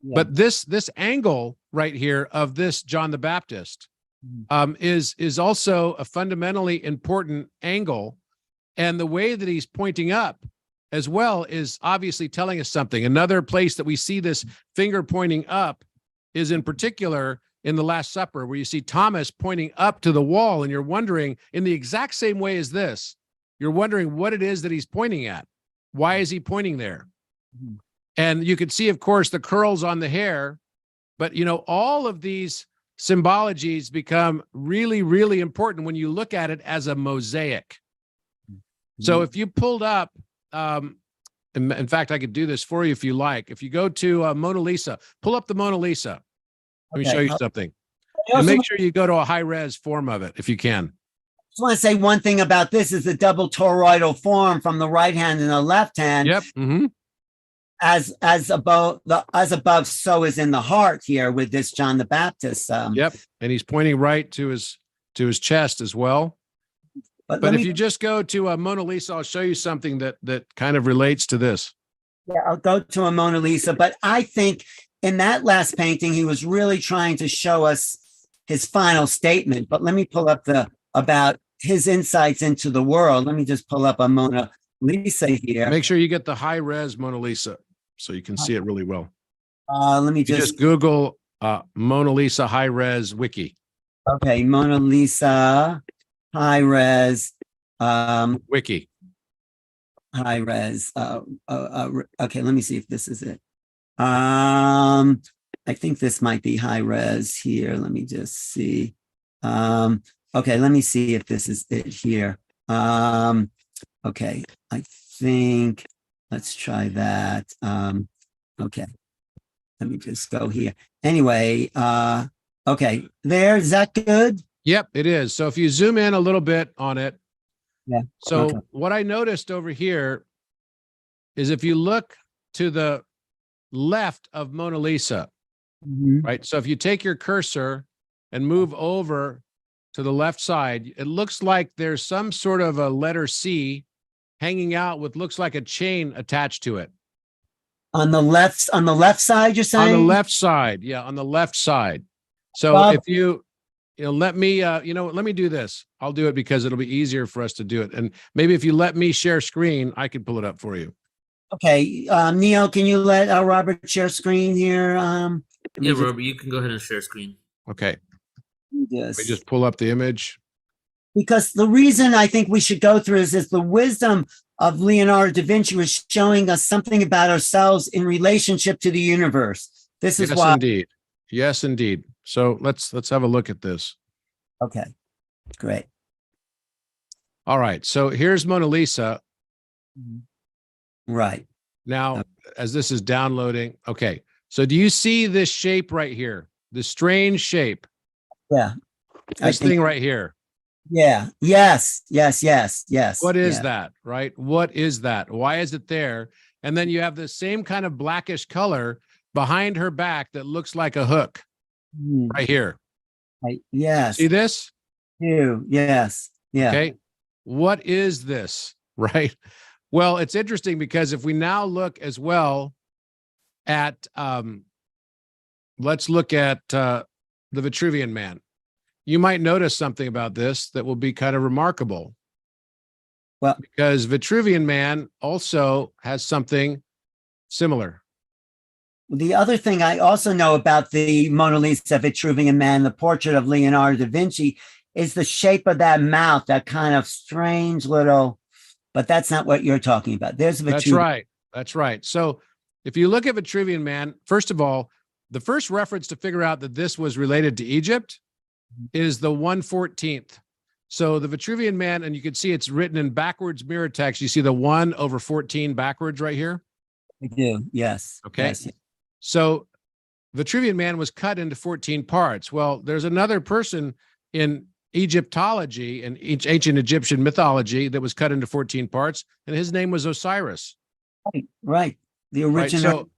A: Yeah.
C: But this angle right here of this John the Baptist is also a fundamentally important angle. And the way that he's pointing up as well is obviously telling us something. Another place that we see this finger pointing up is in particular in the Last Supper, where you see Thomas pointing up to the wall, and you're wondering, in the exact same way as this, you're wondering what it is that he's pointing at. Why is he pointing there? And you could see, of course, the curls on the hair, but all of these symbologies become really, really important when you look at it as a mosaic. So if you pulled up, in fact, I could do this for you if you like. If you go to Mona Lisa, pull up the Mona Lisa. Let me show you something. And make sure you go to a high-res form of it if you can.
A: I just want to say one thing about this is the double toroidal form from the right hand and the left hand.
C: Yep.
A: As above, so is in the heart here with this John the Baptist.
C: Yep. And he's pointing right to his chest as well. But if you just go to a Mona Lisa, I'll show you something that kind of relates to this.
A: Yeah, I'll go to a Mona Lisa. But I think in that last painting, he was really trying to show us his final statement. But let me pull up about his insights into the world. Let me just pull up a Mona Lisa here.
C: Make sure you get the high-res Mona Lisa so you can see it really well.
A: Let me
C: just Google Mona Lisa high-res wiki.
A: Okay, Mona Lisa high-res
C: wiki.
A: High-res. Okay, let me see if this is it. I think this might be high-res here. Let me just see. Okay, let me see if this is it here. Okay, I think let's try that. Okay, let me just go here. Anyway, okay, there, is that good?
C: Yep, it is. So if you zoom in a little bit on it.
A: Yeah.
C: So
A: okay.
C: What I noticed over here is if you look to the left of Mona Lisa, right? So if you take your cursor and move over to the left side, it looks like there's some sort of a letter C hanging out with looks like a chain attached to it.
A: On the left side, you're saying?
C: On the left side, yeah, on the left side. So if you let me, let me do this. I'll do it because it'll be easier for us to do it. And maybe if you let me share screen, I can pull it up for you.
A: Okay, Neil, can you let Robert share screen here?
B: Yeah, Robert, you can go ahead and share screen.
C: Okay.
A: Yes.
C: Let me just pull up the image.
A: Because the reason I think we should go through is the wisdom of Leonardo da Vinci was showing us something about ourselves in relationship to the universe. This is why.
C: Indeed. Yes, indeed. So let's have a look at this.
A: Okay, great.
C: All right. So here's Mona Lisa.
A: Right.
C: Now, as this is downloading, okay. So do you see this shape right here? The strange shape?
A: Yeah.
C: This thing right here.
A: Yeah. Yes.
C: What is that, right? What is that? Why is it there? And then you have the same kind of blackish color behind her back that looks like a hook right here.
A: Right. Yes.
C: See this?
A: Yes. Yeah.
C: Okay. What is this, right? Well, it's interesting because if we now look as well at, let's look at the Vitruvian Man. You might notice something about this that will be kind of remarkable.
A: Well,
C: because Vitruvian Man also has something similar.
A: The other thing I also know about the Mona Lisa Vitruvian Man, the portrait of Leonardo da Vinci, is the shape of that mouth, that kind of strange little, but that's not what you're talking about. There's Vitruvian.
C: That's right. That's right. So if you look at Vitruvian Man, first of all, the first reference to figure out that this was related to Egypt is the 1/14th. So the Vitruvian Man, and you can see it's written in backwards mirror text. You see the 1/14 backwards right here.
A: I do. Yes.
C: Okay.
A: Yes.
C: So Vitruvian Man was cut into 14 parts. Well, there's another person in Egyptology and ancient Egyptian mythology that was cut into 14 parts, and his name was Osiris.
A: Right. Right. The
C: Right.
A: original.
C: So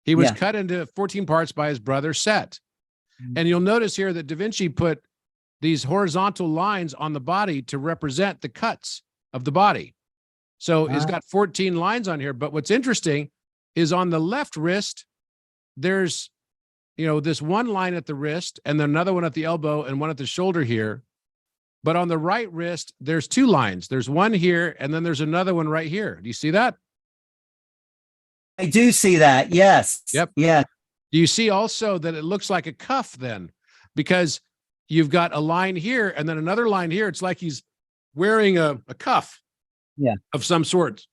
C: he was
A: Yeah.
C: cut into 14 parts by his brother Set.
A: Mhm.
C: And you'll notice here that Da Vinci put these horizontal lines on the body to represent the cuts of the body. So he's got 14 lines on here. But what's interesting is on the left wrist, there's, this one line at the wrist and then another one at the elbow and one at the shoulder here. But on the right wrist, there's two lines. There's one here and then there's another one right here. Do you see that?
A: I do see that. Yes.
C: Yep.
A: Yeah.
C: Do you see also that it looks like a cuff then? Because you've got a line here and then another line here. It's like he's wearing a cuff of some sort.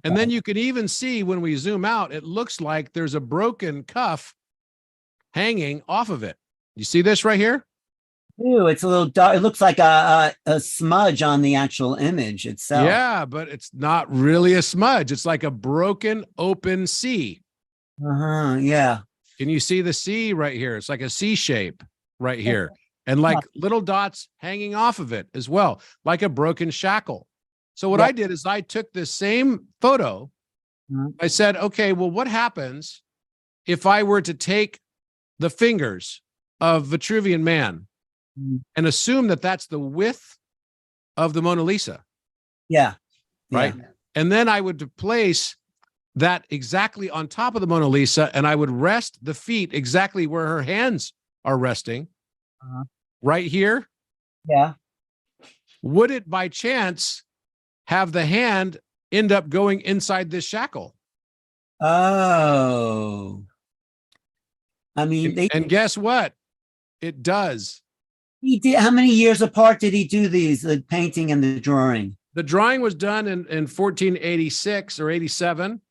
C: And then you can even see when we zoom out, it looks like there's a broken cuff hanging off of it. You see this right here?
A: Ooh, it's a little dark. It looks like a smudge on the actual image itself.
C: Yeah, but it's not really a smudge. It's like a broken open C.
A: Yeah.
C: Can you see the C right here? It's like a C shape right here. And like little dots hanging off of it as well, like a broken shackle. So what I did is I took this same photo. I said, okay, well, what happens if I were to take the fingers of Vitruvian Man and assume that that's the width of the Mona Lisa?
A: Yeah.
C: Right.
A: Yeah.
C: And then I would place that exactly on top of the Mona Lisa, and I would rest the feet exactly where her hands are resting, right here.
A: Yeah.
C: Would it by chance have the hand end up going inside this shackle?
A: Oh. I mean,
C: And guess what? It does.
A: he did. How many years apart did he do these, the painting and the drawing?
C: The drawing was done in 1486 or 87.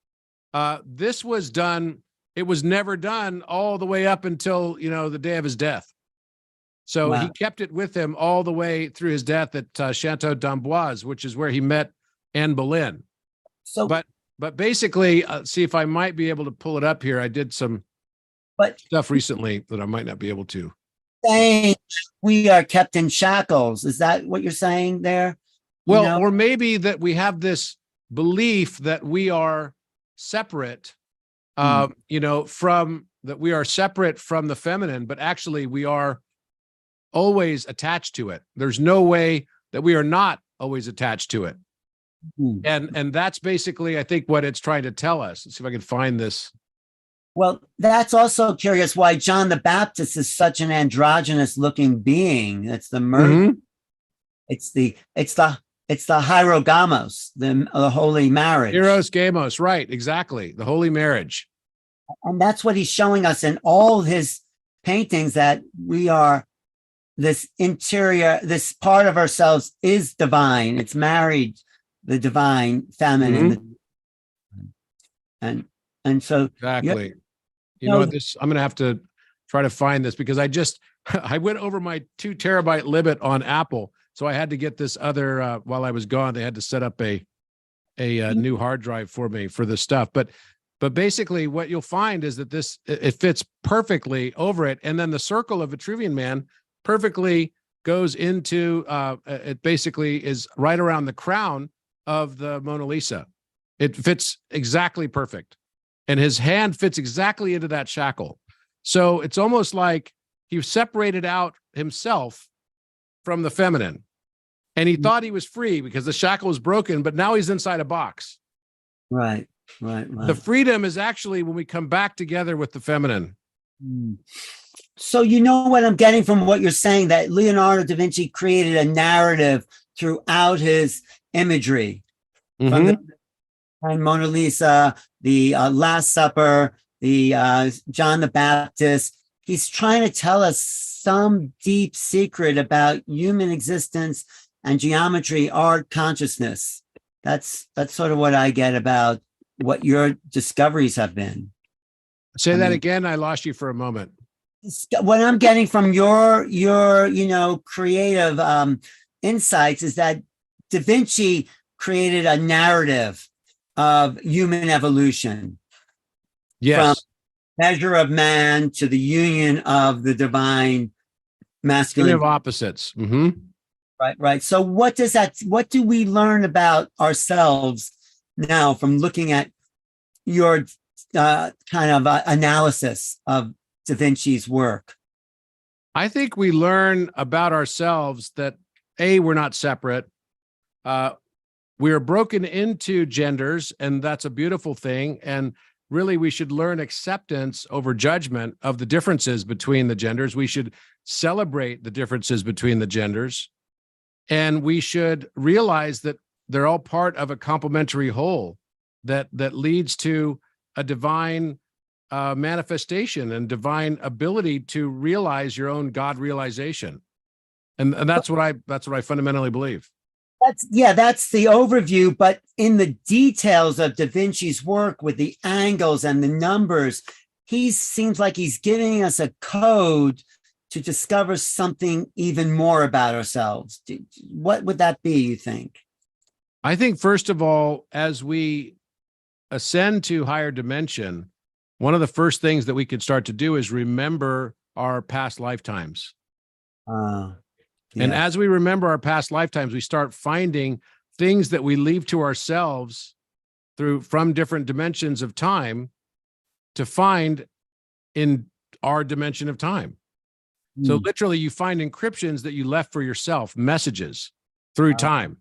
C: This was done, it was never done all the way up until, the day of his death. So he kept it with him all the way through his death at Chateau d'Amboise, which is where he met Anne Boleyn.
A: So,
C: but basically, see if I might be able to pull it up here. I did some stuff recently that I might not be able to.
A: saying we are kept in shackles. Is that what you're saying there?
C: Well, or maybe that we have this belief that we are separate, from that we are separate from the feminine, but actually we are always attached to it. There's no way that we are not always attached to it. And that's basically, I think, what it's trying to tell us. Let's see if I can find this.
A: Well, that's also curious why John the Baptist is such an androgynous looking being. That's the merge. It's the hierogamos, the holy marriage.
C: Eros Gamos, right? Exactly, the holy marriage.
A: And that's what he's showing us in all his paintings, that we are this interior, this part of ourselves is divine. It's married, the divine feminine, and so
C: exactly. You know this. I'm going to have to try to find this because I went over my 2 terabyte limit on Apple, so I had to get this other. While I was gone, they had to set up a new hard drive for me for this stuff. But basically, what you'll find is that it fits perfectly over it, and then the circle of Vitruvian Man perfectly goes into. It basically is right around the crown of the Mona Lisa. It fits exactly perfect. And his hand fits exactly into that shackle. So it's almost like he separated out himself from the feminine. And he thought he was free because the shackle was broken, but now he's inside a box.
A: Right.
C: The freedom is actually when we come back together with the feminine.
A: So you know what I'm getting from what you're saying, that Leonardo da Vinci created a narrative throughout his imagery. From the Mona Lisa, the Last Supper, the John the Baptist. He's trying to tell us some deep secret about human existence and geometry, art, consciousness. That's sort of what I get about what your discoveries have been.
C: Say that again. I lost you for a moment.
A: What I'm getting from your creative insights is that Da Vinci created a narrative of human evolution.
C: Yes.
A: measure of man to the union of the divine
C: Union
A: masculine.
C: of opposites. Hmm.
A: Right. So what do we learn about ourselves now from looking at your kind of analysis of Da Vinci's work?
C: I think we learn about ourselves that A, we're not separate. We are broken into genders, and that's a beautiful thing. And really, we should learn acceptance over judgment of the differences between the genders. We should celebrate the differences between the genders. And we should realize that they're all part of a complementary whole that leads to a divine manifestation and divine ability to realize your own God realization. And that's what I fundamentally believe.
A: That's the overview, but in the details of Da Vinci's work with the angles and the numbers, he seems like he's giving us a code to discover something even more about ourselves. What would that be, you think?
C: I think, first of all, as we ascend to higher dimension, one of the first things that we could start to do is remember our past lifetimes. And as we remember our past lifetimes, we start finding things that we leave to ourselves from different dimensions of time to find in our dimension of time. So literally you find encryptions that you left for yourself, messages through time.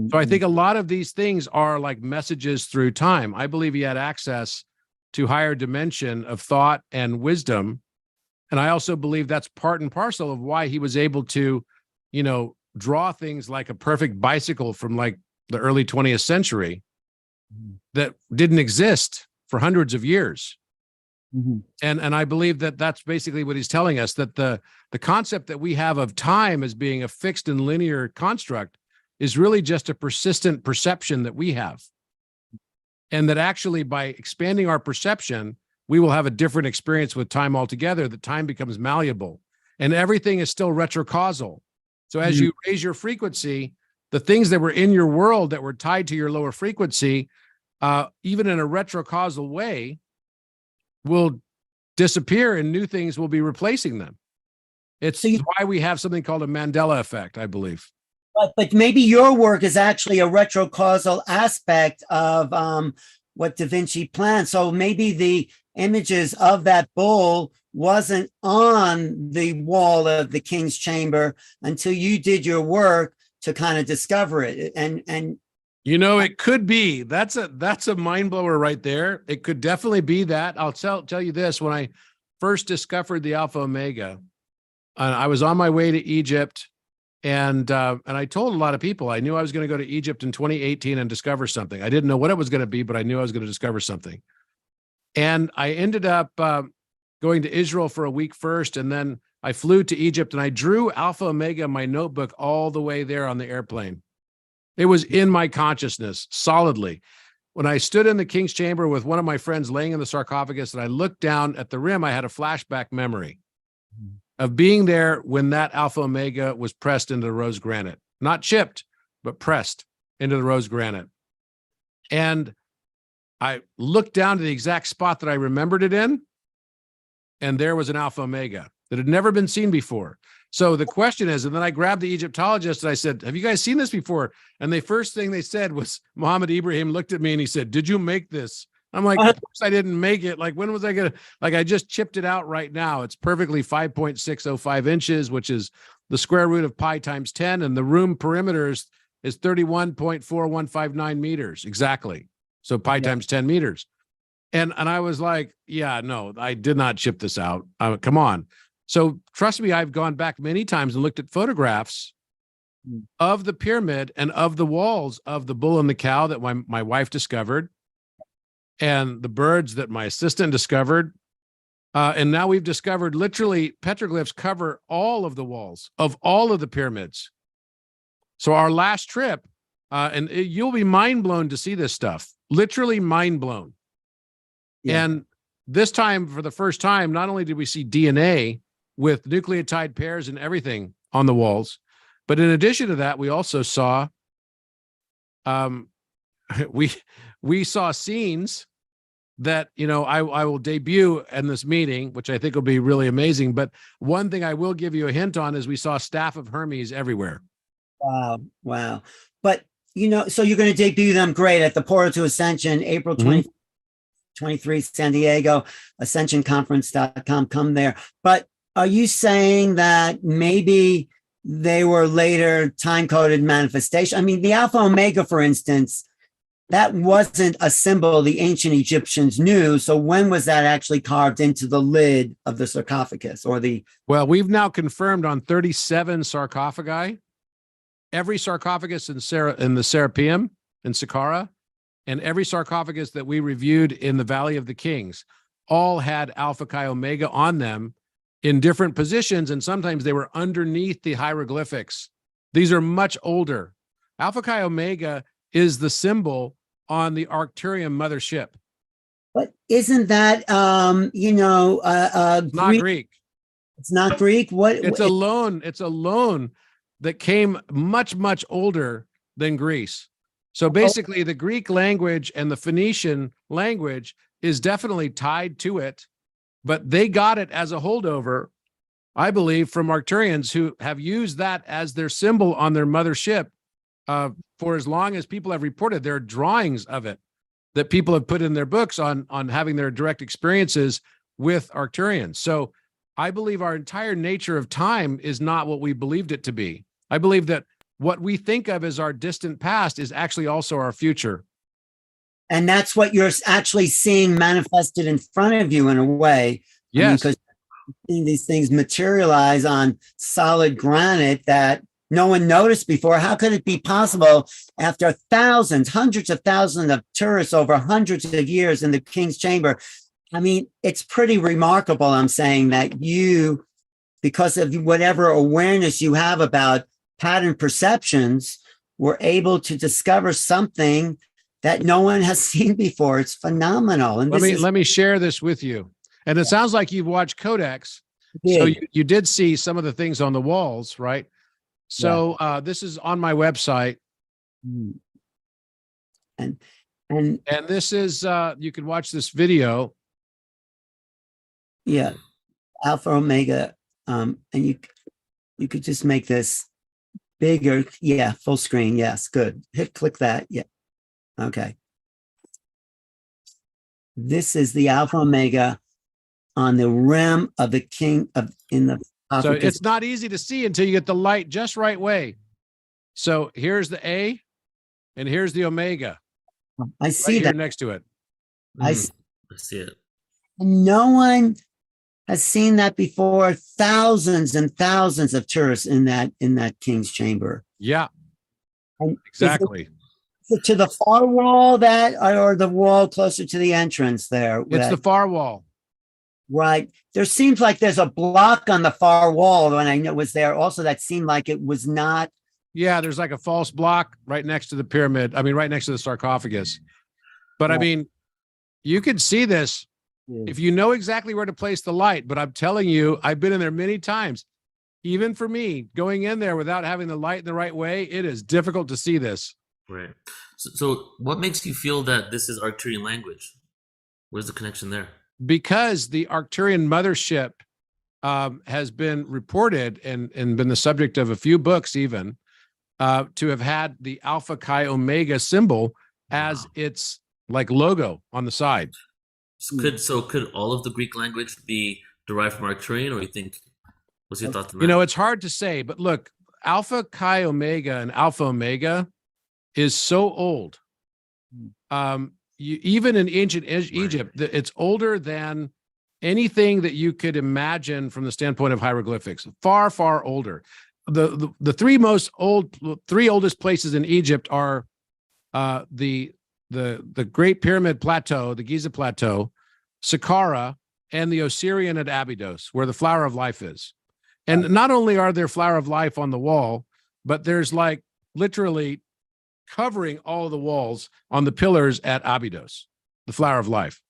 C: So I think a lot of these things are like messages through time. I believe he had access to higher dimension of thought and wisdom. And I also believe that's part and parcel of why he was able to, draw things like a perfect bicycle from like the early 20th century that didn't exist for hundreds of years. And I believe that that's basically what he's telling us, that the concept that we have of time as being a fixed and linear construct is really just a persistent perception that we have. And that actually by expanding our perception, we will have a different experience with time altogether, that time becomes malleable and everything is still retrocausal. So as you raise your frequency, the things that were in your world that were tied to your lower frequency, even in a retrocausal way, will disappear and new things will be replacing them. It's why we have something called a Mandela effect, I believe.
A: But maybe your work is actually a retrocausal aspect of what Da Vinci planned. So maybe the images of that bull wasn't on the wall of the king's chamber until you did your work to kind of discover it. And
C: it could be. That's a mind blower right there. It could definitely be that. I'll tell you this. When I first discovered the Alpha Omega, I was on my way to Egypt, and I told a lot of people I knew I was going to go to Egypt in 2018 and discover something. I didn't know what it was going to be, but I knew I was going to discover something. And I ended up going to Israel for a week first, and then I flew to Egypt, and I drew Alpha Omega in my notebook all the way there on the airplane. It was in my consciousness solidly. When I stood in the king's chamber with one of my friends laying in the sarcophagus and I looked down at the rim, I had a flashback memory of being there when that Alpha Omega was pressed into the rose granite, not chipped, but pressed into the rose granite. And I looked down to the exact spot that I remembered it in, and there was an Alpha Omega that had never been seen before. So the question is, and then I grabbed the Egyptologist and I said, have you guys seen this before? And the first thing they said was, Muhammad Ibrahim looked at me and he said, did you make this? I'm like, of course I didn't make it. Like, when was I going to, I just chipped it out right now. It's perfectly 5.605 inches, which is the square root of pi times 10. And the room perimeter is 31.4159 meters. Exactly. So pi times 10 meters. And I was like, yeah, no, I did not chip this out. Come on. So trust me, I've gone back many times and looked at photographs of the pyramid and of the walls of the bull and the cow that my wife discovered, and the birds that my assistant discovered. And now we've discovered literally petroglyphs cover all of the walls of all of the pyramids. So our last trip, you'll be mind blown to see this stuff, literally mind blown. Yeah. And this time, for the first time, not only did we see DNA with nucleotide pairs and everything on the walls, but in addition to that, we also saw, we saw scenes that, I will debut in this meeting, which I think will be really amazing. But one thing I will give you a hint on is we saw staff of Hermes everywhere.
A: Wow. Wow. But, so you're going to debut them, great, at the Portal to Ascension, April 2023, San Diego, ascensionconference.com. Come there. But are you saying that maybe they were later time-coded manifestation? I mean, the Alpha Omega, for instance, that wasn't a symbol the ancient Egyptians knew. So when was that actually carved into the lid of the sarcophagus
C: Well, we've now confirmed on 37 sarcophagi, every sarcophagus in the Serapeum in Saqqara, and every sarcophagus that we reviewed in the Valley of the Kings all had Alpha Chi Omega on them in different positions. And sometimes they were underneath the hieroglyphics. These are much older. Alpha Chi Omega is the symbol on the Arcturian mothership.
A: But isn't that,
C: It's not Greek.
A: It's not Greek.
C: It's a loan that came much, much older than Greece. So basically the Greek language and the Phoenician language is definitely tied to it, but they got it as a holdover, I believe, from Arcturians who have used that as their symbol on their mothership for as long as people have reported. There are drawings of it that people have put in their books on having their direct experiences with Arcturians. So I believe our entire nature of time is not what we believed it to be. I believe that what we think of as our distant past is actually also our future.
A: And that's what you're actually seeing manifested in front of you in a way.
C: Yes.
A: Because seeing these things materialize on solid granite that no one noticed before. How could it be possible after thousands, hundreds of thousands of tourists over hundreds of years in the King's Chamber? I mean, it's pretty remarkable, I'm saying, that you, because of whatever awareness you have about pattern perceptions, were able to discover something that no one has seen before. It's phenomenal. And
C: let me share this with you. And it sounds like you've watched Codex. So you did see some of the things on the walls, right? So this is on my website.
A: And
C: this is you can watch this video.
A: Yeah, Alpha Omega. And you could just make this bigger. Yeah, full screen. Yes, good. Click that. Yeah. Okay. This is the Alpha Omega on the rim of the king in the.
C: So it's not easy to see until you get the light just right way. So here's the A, and here's the Omega.
A: I see that
C: next to it.
A: I
B: see it.
A: No one has seen that before. Thousands and thousands of tourists in that King's Chamber.
C: Yeah,
A: and
C: exactly.
A: Is it to the far wall or the wall closer to the entrance there?
C: It's the far wall.
A: Right. There seems like there's a block on the far wall when I was there also that seemed like it was not.
C: Yeah, there's like a false block right next to the pyramid. I mean, right next to the sarcophagus. But I mean, you can see this if you know exactly where to place the light. But I'm telling you, I've been in there many times. Even for me, going in there without having the light in the right way, it is difficult to see this.
B: Right. So what makes you feel that this is Arcturian language? Where's the connection there?
C: Because the Arcturian mothership has been reported and been the subject of a few books even to have had the Alpha Chi Omega symbol as its like logo on the side.
B: So could all of the Greek language be derived from Arcturian, or you think, what's your thoughts on that?
C: It's hard to say, but look, Alpha Chi Omega and Alpha Omega is so old. Even in ancient Egypt, it's older than anything that you could imagine from the standpoint of hieroglyphics. Far, far older. The three oldest places in Egypt are the Great Pyramid Plateau, the Giza Plateau, Saqqara, and the Osirian at Abydos, where the Flower of Life is. And not only are there Flower of Life on the wall, but there's like literally covering all of the walls on the pillars at Abydos, the Flower of Life.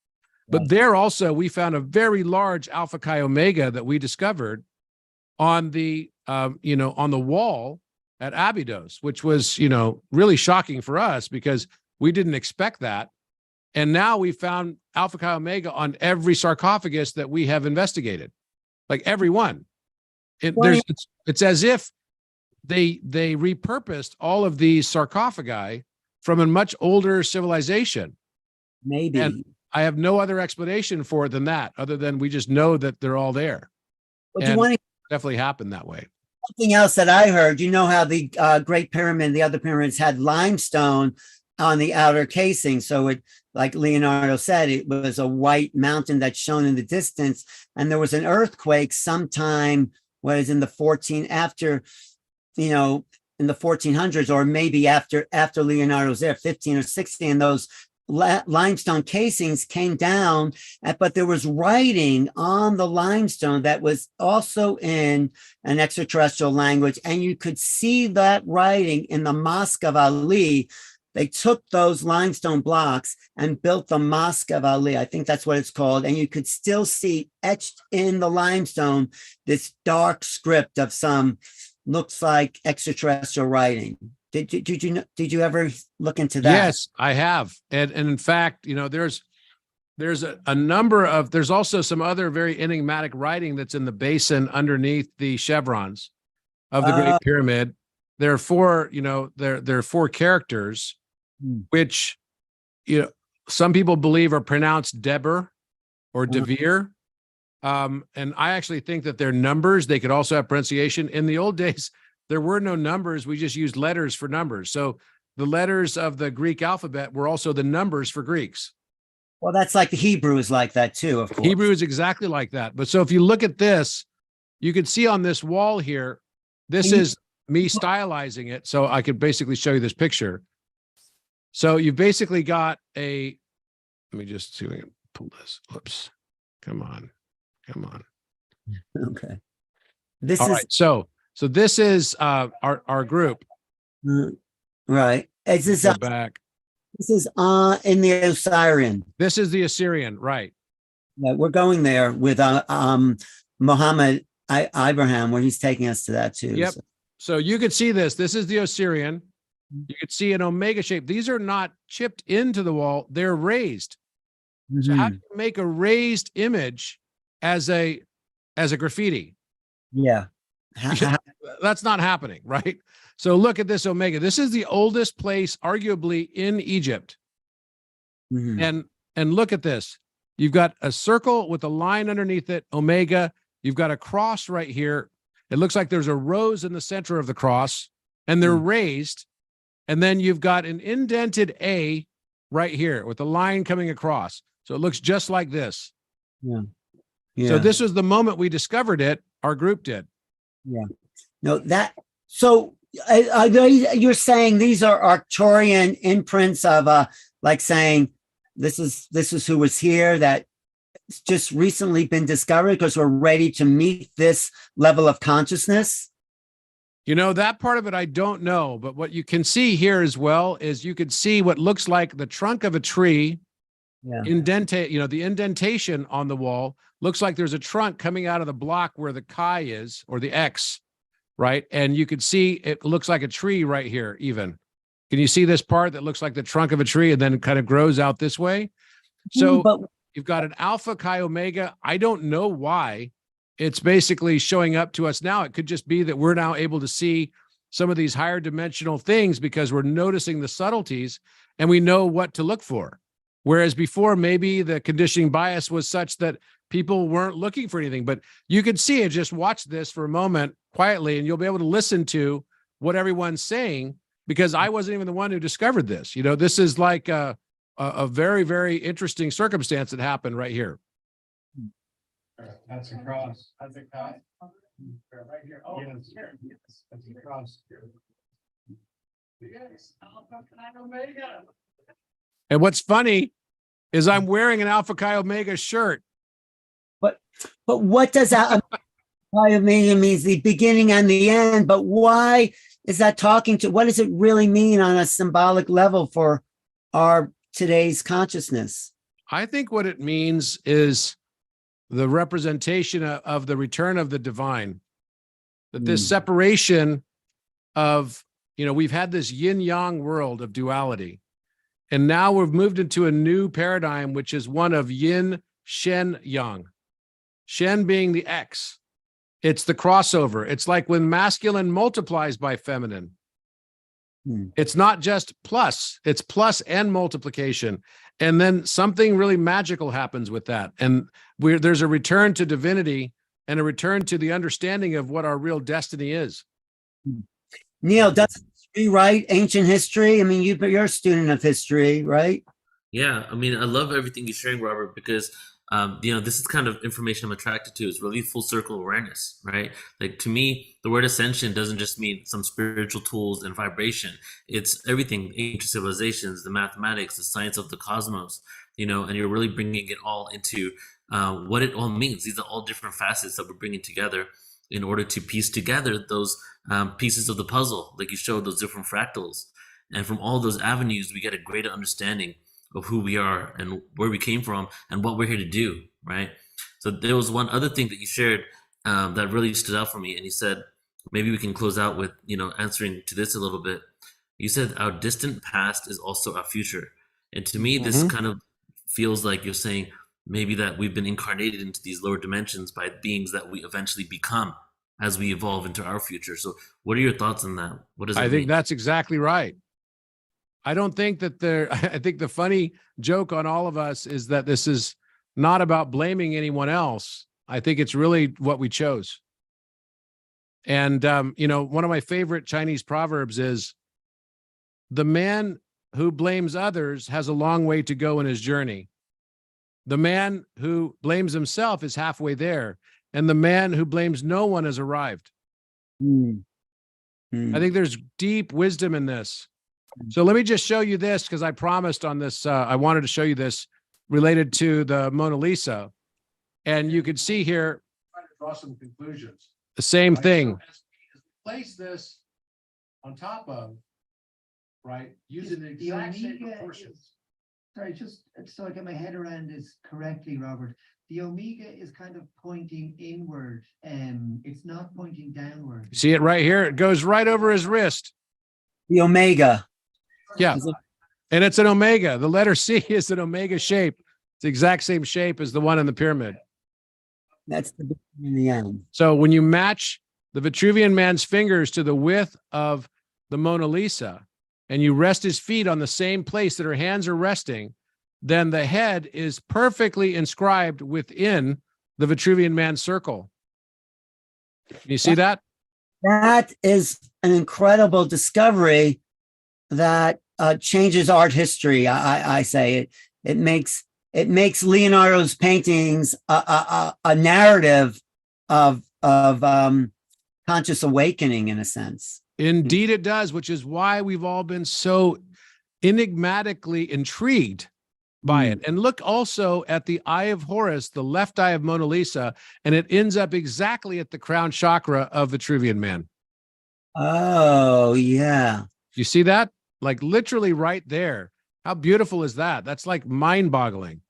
C: But there also, we found a very large Alpha Chi Omega that we discovered on the, on the wall at Abydos, which was, really shocking for us because we didn't expect that. And now we found Alpha Chi Omega on every sarcophagus that we have investigated, like every one. It's as if they repurposed all of these sarcophagi from a much older civilization.
A: Maybe.
C: And I have no other explanation for it than that, other than we just know that they're all there.
A: Well, do
C: And
A: you want to
C: definitely happened that way.
A: something else that I heard? You know how the Great Pyramid, the other pyramids had limestone on the outer casing. So it, like Leonardo said, it was a white mountain that's shown in the distance. And there was an earthquake sometime, was in the after, you know, in the 1400s, or maybe after Leonardo's there, 15 or 16, and those limestone casings came down, but there was writing on the limestone that was also in an extraterrestrial language, and you could see that writing in the Mosque of Ali. They took those limestone blocks and built the Mosque of Ali. I think that's what it's called. And you could still see etched in the limestone this dark script of some, looks like extraterrestrial writing. Did you ever look into that?
C: Yes, I have. And in fact, you know, there's a number of, there's also some other very enigmatic writing that's in the basin underneath the chevrons of the Great Pyramid. There are four, you know, there are four characters, which, you know, some people believe are pronounced Deber or Devere. And I actually think that they're numbers. They could also have pronunciation. In the old days, there were no numbers. We just used letters for numbers. So the letters of the Greek alphabet were also the numbers for Greeks.
A: Well, that's like the Hebrew is like that too, of course.
C: Hebrew is exactly like that. But so if you look at this, you can see on this wall here, this is me stylizing it. So I could basically show you this picture. So you've basically got a, let me just see if I can pull this. Whoops. Come on.
A: Okay. This
C: All
A: is
C: right. So this is our group.
A: right. Is this
C: Go back.
A: This is in the Osirian.
C: This is the Assyrian, right?
A: Yeah, we're going there with Muhammad Ibrahim, where he's taking us to that too.
C: Yep. So you could see this. This is the Osirian. You could see an omega shape. These are not chipped into the wall. They're raised. So how do you make a raised image as a graffiti?
A: Yeah.
C: That's not happening, right? So look at this omega. This is the oldest place, arguably, in Egypt. And look at this. You've got a circle with a line underneath it, omega. You've got a cross right here. It looks like there's a rose in the center of the cross, and they're raised. And then you've got an indented A right here with a line coming across. So it looks just like this.
A: Yeah.
C: So this was the moment we discovered it. Our group did.
A: Yeah. No, that, so you're saying these are Arcturian imprints of like saying this is who was here, that it's just recently been discovered because we're ready to meet this level of consciousness?
C: You know, that part of it, I don't know. But what you can see here as well is you could see what looks like the trunk of a tree.
A: Yeah.
C: The indentation on the wall looks like there's a trunk coming out of the block where the chi is, or the X, right? And you can see it looks like a tree right here even. Can you see this part that looks like the trunk of a tree and then it kind of grows out this way? So you've got an Alpha Chi Omega. I don't know why it's basically showing up to us now. It could just be that we're now able to see some of these higher dimensional things because we're noticing the subtleties and we know what to look for. Whereas before, maybe the conditioning bias was such that people weren't looking for anything. But you could see it. Just watch this for a moment quietly, and you'll be able to listen to what everyone's saying, because I wasn't even the one who discovered this. You know, this is like a very, very interesting circumstance that happened right here.
D: That's a cross. That's a cross. Right here. Oh, yes. That's a cross. Yes. Omega.
C: And what's funny is I'm wearing an Alpha Chi Omega shirt.
A: But what does that Chi Omega means? The beginning and the end. But why is that talking to? What does it really mean on a symbolic level for our today's consciousness?
C: I think what it means is the representation of the return of the divine. That this separation of, you know, we've had this yin yang world of duality. And now we've moved into a new paradigm, which is one of yin, shen, yang. Shen being the X. It's the crossover. It's like when masculine multiplies by feminine. It's not just plus, it's plus and multiplication. And then something really magical happens with that. And there's a return to divinity and a return to the understanding of what our real destiny is.
A: Neil, does it rewrite ancient history? I mean, you're a student of history, right?
B: Yeah, I mean, I love everything you're sharing, Robert, because this is kind of information I'm attracted to. It's really full circle awareness, right? Like to me, the word ascension doesn't just mean some spiritual tools and vibration. It's everything: ancient civilizations, the mathematics, the science of the cosmos. And you're really bringing it all into what it all means. These are all different facets that we're bringing together in order to piece together those pieces of the puzzle, like you showed those different fractals. And from all those avenues, we get a greater understanding of who we are and where we came from and what we're here to do, right? So there was one other thing that you shared that really stood out for me, and you said maybe we can close out with answering to this a little bit. You said our distant past is also our future, and to me this kind of feels like you're saying maybe that we've been incarnated into these lower dimensions by beings that we eventually become as we evolve into our future. So what are your thoughts on that? What does it
C: I think
B: mean?
C: that's exactly right. I don't think that I think the funny joke on all of us is that this is not about blaming anyone else. I think it's really what we chose. And, one of my favorite Chinese proverbs is, the man who blames others has a long way to go in his journey. The man who blames himself is halfway there. And the man who blames no one has arrived. I think there's deep wisdom in this. So let me just show you this, because I promised on this, I wanted to show you this related to the Mona Lisa. And you can see here, trying to draw some conclusions. The same thing. So as we place this on top of, right, using the exact same proportions.
E: Sorry, just so I get my head around this correctly, Robert. The omega is kind of pointing inward, it's not pointing downward.
C: See it right here? It goes right over his wrist.
A: The omega.
C: Yeah. And it's an omega. The letter C is an omega shape. It's the exact same shape as the one in the pyramid.
A: That's the beginning and the end.
C: So when you match the Vitruvian man's fingers to the width of the Mona Lisa, and you rest his feet on the same place that her hands are resting, then the head is perfectly inscribed within the Vitruvian man's circle. Can you see that?
A: That is an incredible discovery that changes art history. I say it makes Leonardo's paintings a narrative of conscious awakening, in a sense.
C: Indeed it does, which is why we've all been so enigmatically intrigued by it. And look also at the eye of Horus, the left eye of Mona Lisa, and it ends up exactly at the crown chakra of Vitruvian man.
A: Oh, yeah.
C: You see that? Like literally right there. How beautiful is that? That's like mind-boggling.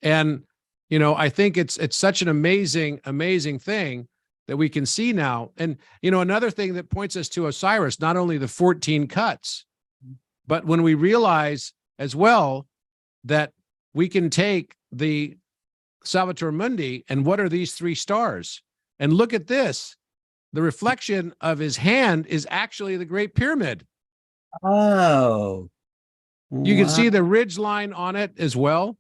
C: And, I think it's such an amazing, amazing thing that we can see now. And, another thing that points us to Osiris, not only the 14 cuts, but when we realize as well that we can take the Salvator Mundi and what are these 3 stars? And look at this. The reflection of his hand is actually the Great Pyramid.
A: Oh.
C: You can see the ridge line on it as well.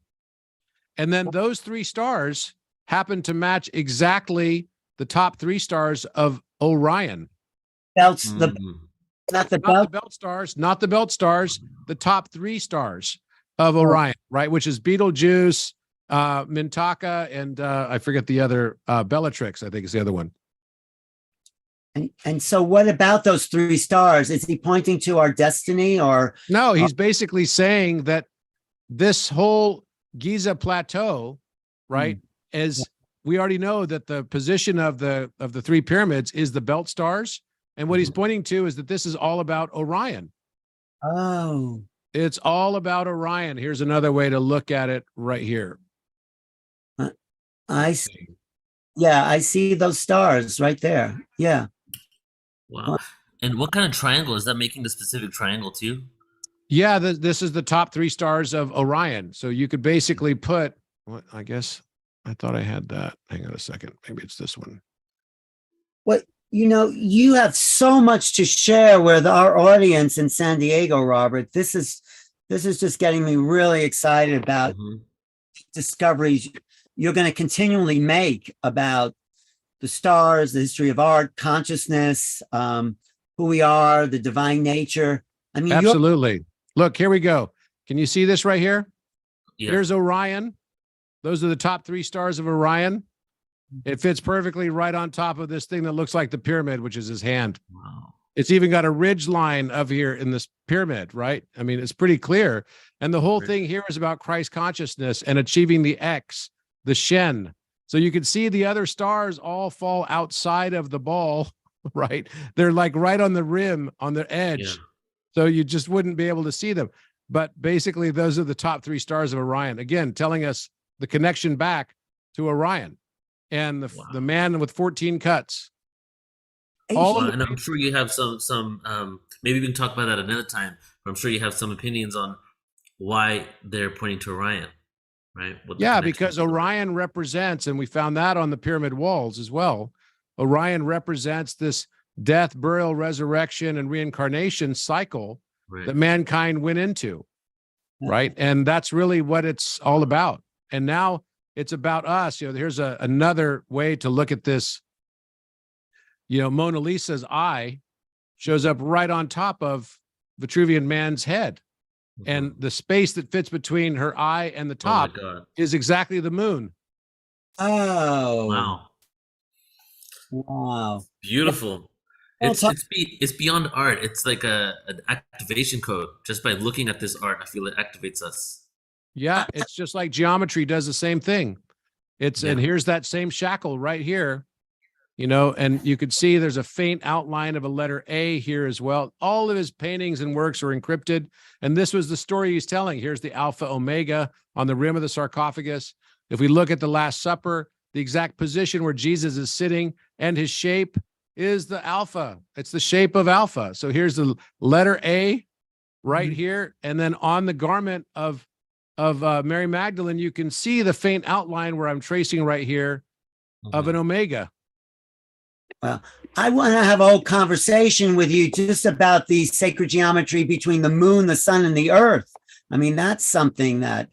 C: And then those 3 stars happen to match exactly the top 3 stars of Orion.
A: Belts, not the
C: Not the
A: belt.
C: belt stars, not the belt stars, the top 3 stars of Orion, right? Which is Betelgeuse, Mintaka, and I forget the other, Bellatrix, I think is the other one.
A: And so what about those 3 stars? Is he pointing to our destiny, or?
C: No, he's basically saying that this whole Giza plateau, right, is, we already know that the position of the 3 pyramids is the belt stars. And what he's pointing to is that this is all about Orion.
A: Oh.
C: It's all about Orion. Here's another way to look at it right here.
A: I see. Yeah, I see those stars right there. Yeah.
B: Wow. And what kind of triangle is that, making the specific triangle too?
C: Yeah, this is the top 3 stars of Orion. So you could basically put, what, I guess I thought I had that. Hang on a second. Maybe it's this one.
A: Well, you have so much to share with our audience in San Diego, Robert. This is just getting me really excited about discoveries you're going to continually make about the stars, the history of art, consciousness, who we are, the divine nature. I mean,
C: absolutely. Look, here we go. Can you see this right here?
B: Yeah.
C: Here's Orion. Those are the top 3 stars of Orion. It fits perfectly right on top of this thing that looks like the pyramid, which is his hand.
B: Wow.
C: It's even got a ridge line of here in this pyramid, right? I mean, it's pretty clear. And the whole thing here is about Christ consciousness and achieving the X, the Shen. So you can see the other stars all fall outside of the ball, right? They're like right on the rim, on the edge.
B: Yeah.
C: So you just wouldn't be able to see them. But basically, those are the top 3 stars of Orion. Again, telling us the connection back to Orion and the man with 14 cuts.
B: And I'm sure you have some maybe we can talk about that another time, but I'm sure you have some opinions on why they're pointing to Orion, right?
C: Yeah, because Orion represents, and we found that on the pyramid walls as well, Orion represents this death, burial, resurrection, and reincarnation cycle that mankind went into, right? And that's really what it's all about. And now it's about us. Here's another way to look at this. Mona Lisa's eye shows up right on top of Vitruvian man's head. And the space that fits between her eye and the top is exactly the moon.
A: Oh.
B: Wow. Beautiful. It's beyond art. It's like an activation code. Just by looking at this art, I feel it activates us.
C: Yeah, it's just like geometry does the same thing. And here's that same shackle right here. And you could see there's a faint outline of a letter A here as well. All of his paintings and works are encrypted. And this was the story he's telling. Here's the Alpha Omega on the rim of the sarcophagus. If we look at the Last Supper, the exact position where Jesus is sitting and his shape is the Alpha. It's the shape of Alpha. So here's the letter A right here. And then on the garment of Mary Magdalene, you can see the faint outline where I'm tracing right here of an Omega.
A: Well, I want to have a whole conversation with you just about the sacred geometry between the moon, the sun, and the earth. I mean, that's something that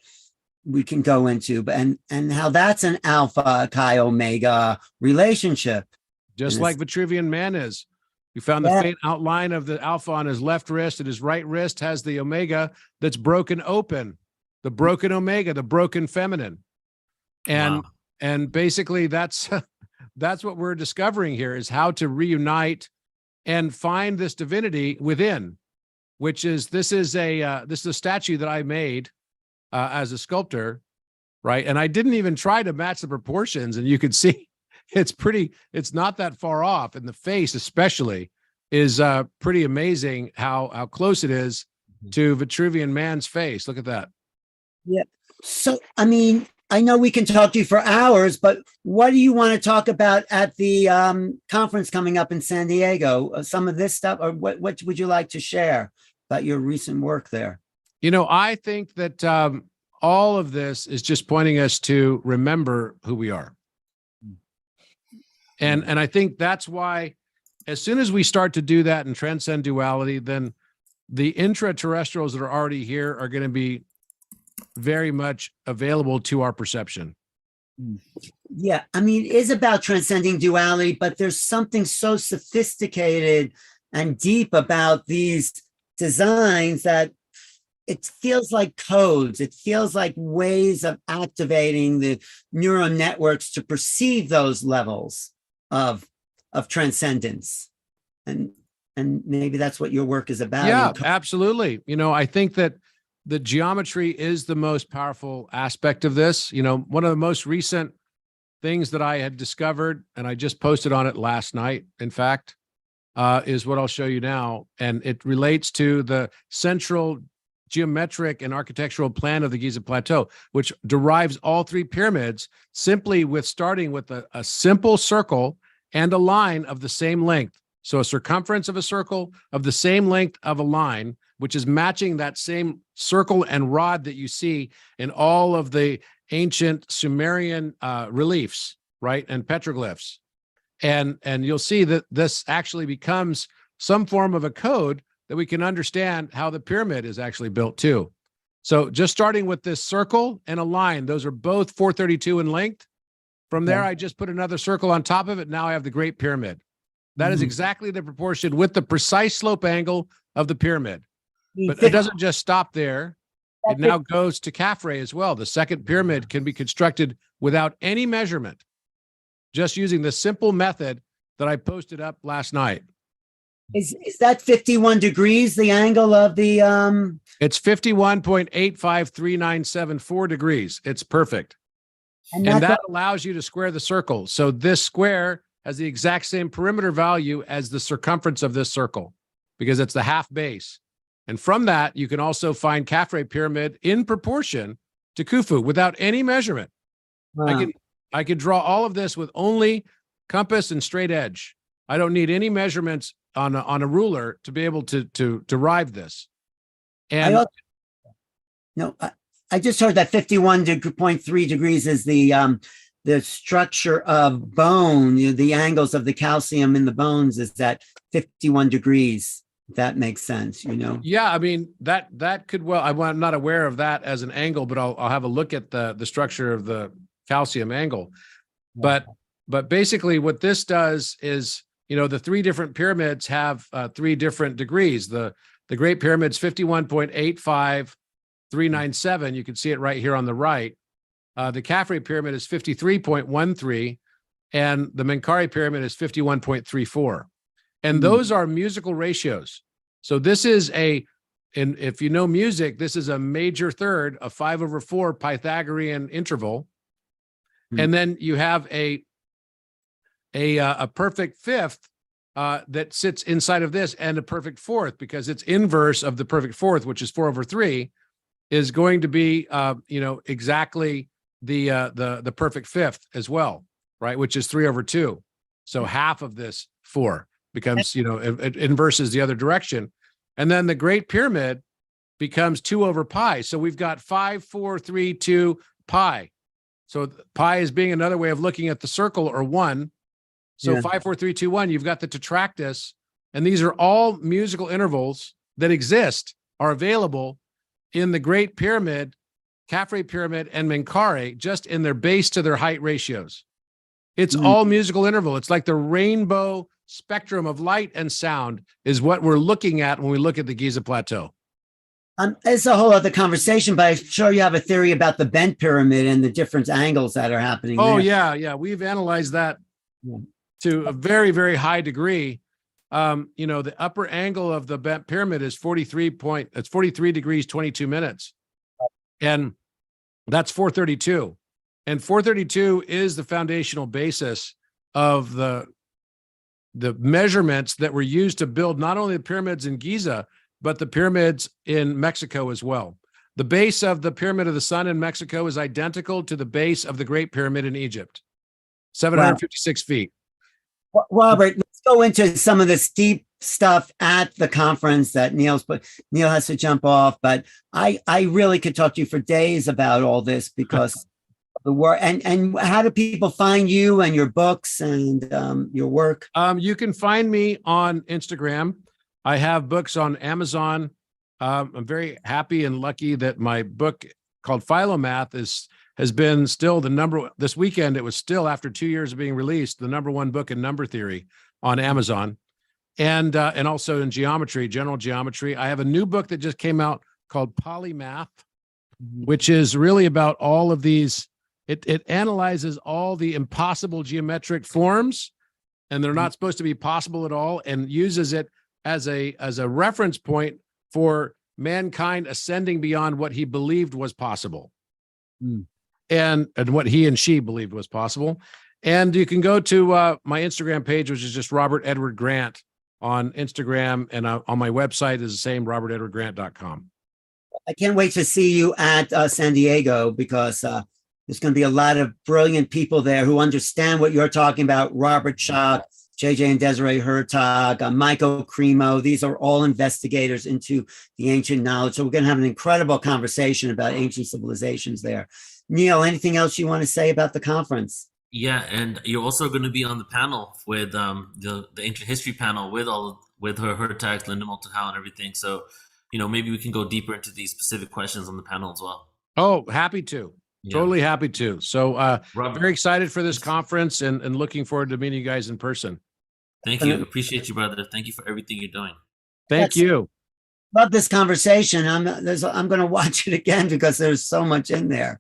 A: we can go into, and how that's an alpha chi omega relationship.
C: Just like Vitruvian man is. You found the faint outline of the alpha on his left wrist, and his right wrist has the omega that's broken open, the broken omega, the broken feminine. And basically that's what we're discovering here, is how to reunite and find this divinity within, which is this is a statue that I made as a sculptor, right? And I didn't even try to match the proportions, and you could see it's not that far off, and the face especially is pretty amazing how close it is to Vitruvian man's face. Look at that.
A: Yeah. So, I mean, I know we can talk to you for hours, but what do you want to talk about at the conference coming up in San Diego? Some of this stuff, or what would you like to share about your recent work there?
C: I think that all of this is just pointing us to remember who we are. And I think that's why, as soon as we start to do that and transcend duality, then the intraterrestrials that are already here are going to be very much available to our perception.
A: Yeah, I mean, it is about transcending duality, but there's something so sophisticated and deep about these designs that it feels like codes. It feels like ways of activating the neural networks to perceive those levels of transcendence. And maybe that's what your work is about.
C: Yeah, absolutely. I think that the geometry is the most powerful aspect of this. One of the most recent things that I had discovered, and I just posted on it last night, in fact, is what I'll show you now. And it relates to the central geometric and architectural plan of the Giza Plateau, which derives all 3 pyramids simply with starting with a simple circle and a line of the same length. So a circumference of a circle of the same length of a line which is matching that same circle and rod that you see in all of the ancient Sumerian reliefs, right, and petroglyphs. And you'll see that this actually becomes some form of a code that we can understand how the pyramid is actually built too. So just starting with this circle and a line, those are both 432 in length. From there, I just put another circle on top of it. Now I have the Great Pyramid. That is exactly the proportion with the precise slope angle of the pyramid. But it doesn't just stop there. It now goes to Khafre as well. The second pyramid can be constructed without any measurement, just using the simple method that I posted up last night.
A: Is that 51 degrees, the angle of the
C: It's 51.853974 degrees. It's perfect. And that allows you to square the circle. So this square has the exact same perimeter value as the circumference of this circle because it's the half base. And from that, you can also find Khafre pyramid in proportion to Khufu without any measurement.
A: Wow.
C: I could draw all of this with only compass and straight edge. I don't need any measurements on a ruler to be able to derive this. And
A: I just heard that 51.3 degrees is the structure of bone, the angles of the calcium in the bones is at 51 degrees. If that makes sense,
C: Yeah, I mean, that could well, I'm not aware of that as an angle, but I'll have a look at the structure of the calcium angle. But basically what this does is, the three different pyramids have 3 different degrees. The Great Pyramid's 51.85397. You can see it right here on the right. The Khafre pyramid is 53.13, and the Menkaure pyramid is 51.34. And those are musical ratios. So this is and if you know music, this is a major third, a 5/4 Pythagorean interval. And then you have a perfect fifth that sits inside of this, and a perfect fourth, because its inverse of the perfect fourth, which is 4/3, is going to be exactly the perfect fifth as well, right? Which is 3/2. So half of this 4 becomes, it inverses the other direction. And then the Great Pyramid becomes 2/pi. So we've got 5, 4, 3, 2 pi. So pi is being another way of looking at the circle, or 1. So 5, 4, 3, 2, 1, you've got the tetractys. And these are all musical intervals that are available in the Great Pyramid, Khafre pyramid, and Menkaure, just in their base to their height ratios. It's all musical interval. It's like the rainbow spectrum of light and sound is what we're looking at when we look at the Giza Plateau.
A: It's a whole other conversation, but I'm sure you have a theory about the bent pyramid and the different angles that are happening.
C: Oh,
A: there.
C: yeah. We've analyzed that to a very, very high degree. The upper angle of the bent pyramid is 43 degrees, 22 minutes. And that's 432. And 432 is the foundational basis of the measurements that were used to build not only the pyramids in Giza, but the pyramids in Mexico as well. The base of the Pyramid of the Sun in Mexico is identical to the base of the Great Pyramid in Egypt, 756 feet.
A: Robert, let's go into some of the steep stuff at the conference that Neil has to jump off, but I really could talk to you for days about all this because the work. And how do people find you and your books and your work?
C: You can find me on Instagram. I have books on Amazon. I'm very happy and lucky that my book called PHILOMATH has been still this weekend. It was still, after 2 years of being released, the #1 book in number theory on Amazon, and also in geometry, general geometry. I have a new book that just came out called Polymath, which is really about all of these. It analyzes all the impossible geometric forms, and they're not supposed to be possible at all, and uses it as a reference point for mankind ascending beyond what he believed was possible. And what he and she believed was possible. And you can go to my Instagram page, which is just Robert Edward Grant on Instagram, and on my website is the same, robertedwardgrant.com.
A: I can't wait to see you at San Diego, because there's going to be a lot of brilliant people there who understand what you're talking about, Robert Schoch, JJ and Desiree Hertog, Michael Cremo. These are all investigators into the ancient knowledge. So we're going to have an incredible conversation about ancient civilizations there. Neil, anything else you want to say about the conference?
B: Yeah, and you're also going to be on the panel with the ancient history panel with her tags, Linda Multahau, and everything. So, maybe we can go deeper into these specific questions on the panel as well.
C: Oh, happy to.
B: Yeah.
C: Totally happy to. So
B: Robert,
C: very excited for this conference and looking forward to meeting you guys in person.
B: thank you. Appreciate you, brother. Thank you for everything you're doing.
C: Thank you.
A: Love this conversation. I'm going to watch it again because there's so much in there.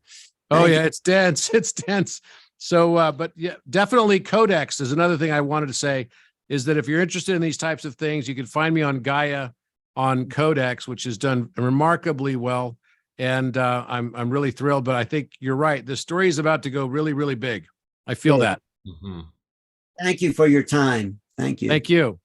C: Oh,
A: Thank
C: yeah,
A: you.
C: it's dense. It's dense. So, but yeah, definitely Codex is another thing I wanted to say, is that if you're interested in these types of things, you can find me on Gaia on Codex, which has done remarkably well. And I'm really thrilled, but I think you're right. The story is about to go really, really big. I feel that.
B: Mm-hmm.
A: Thank you for your time. Thank you.
C: Thank you.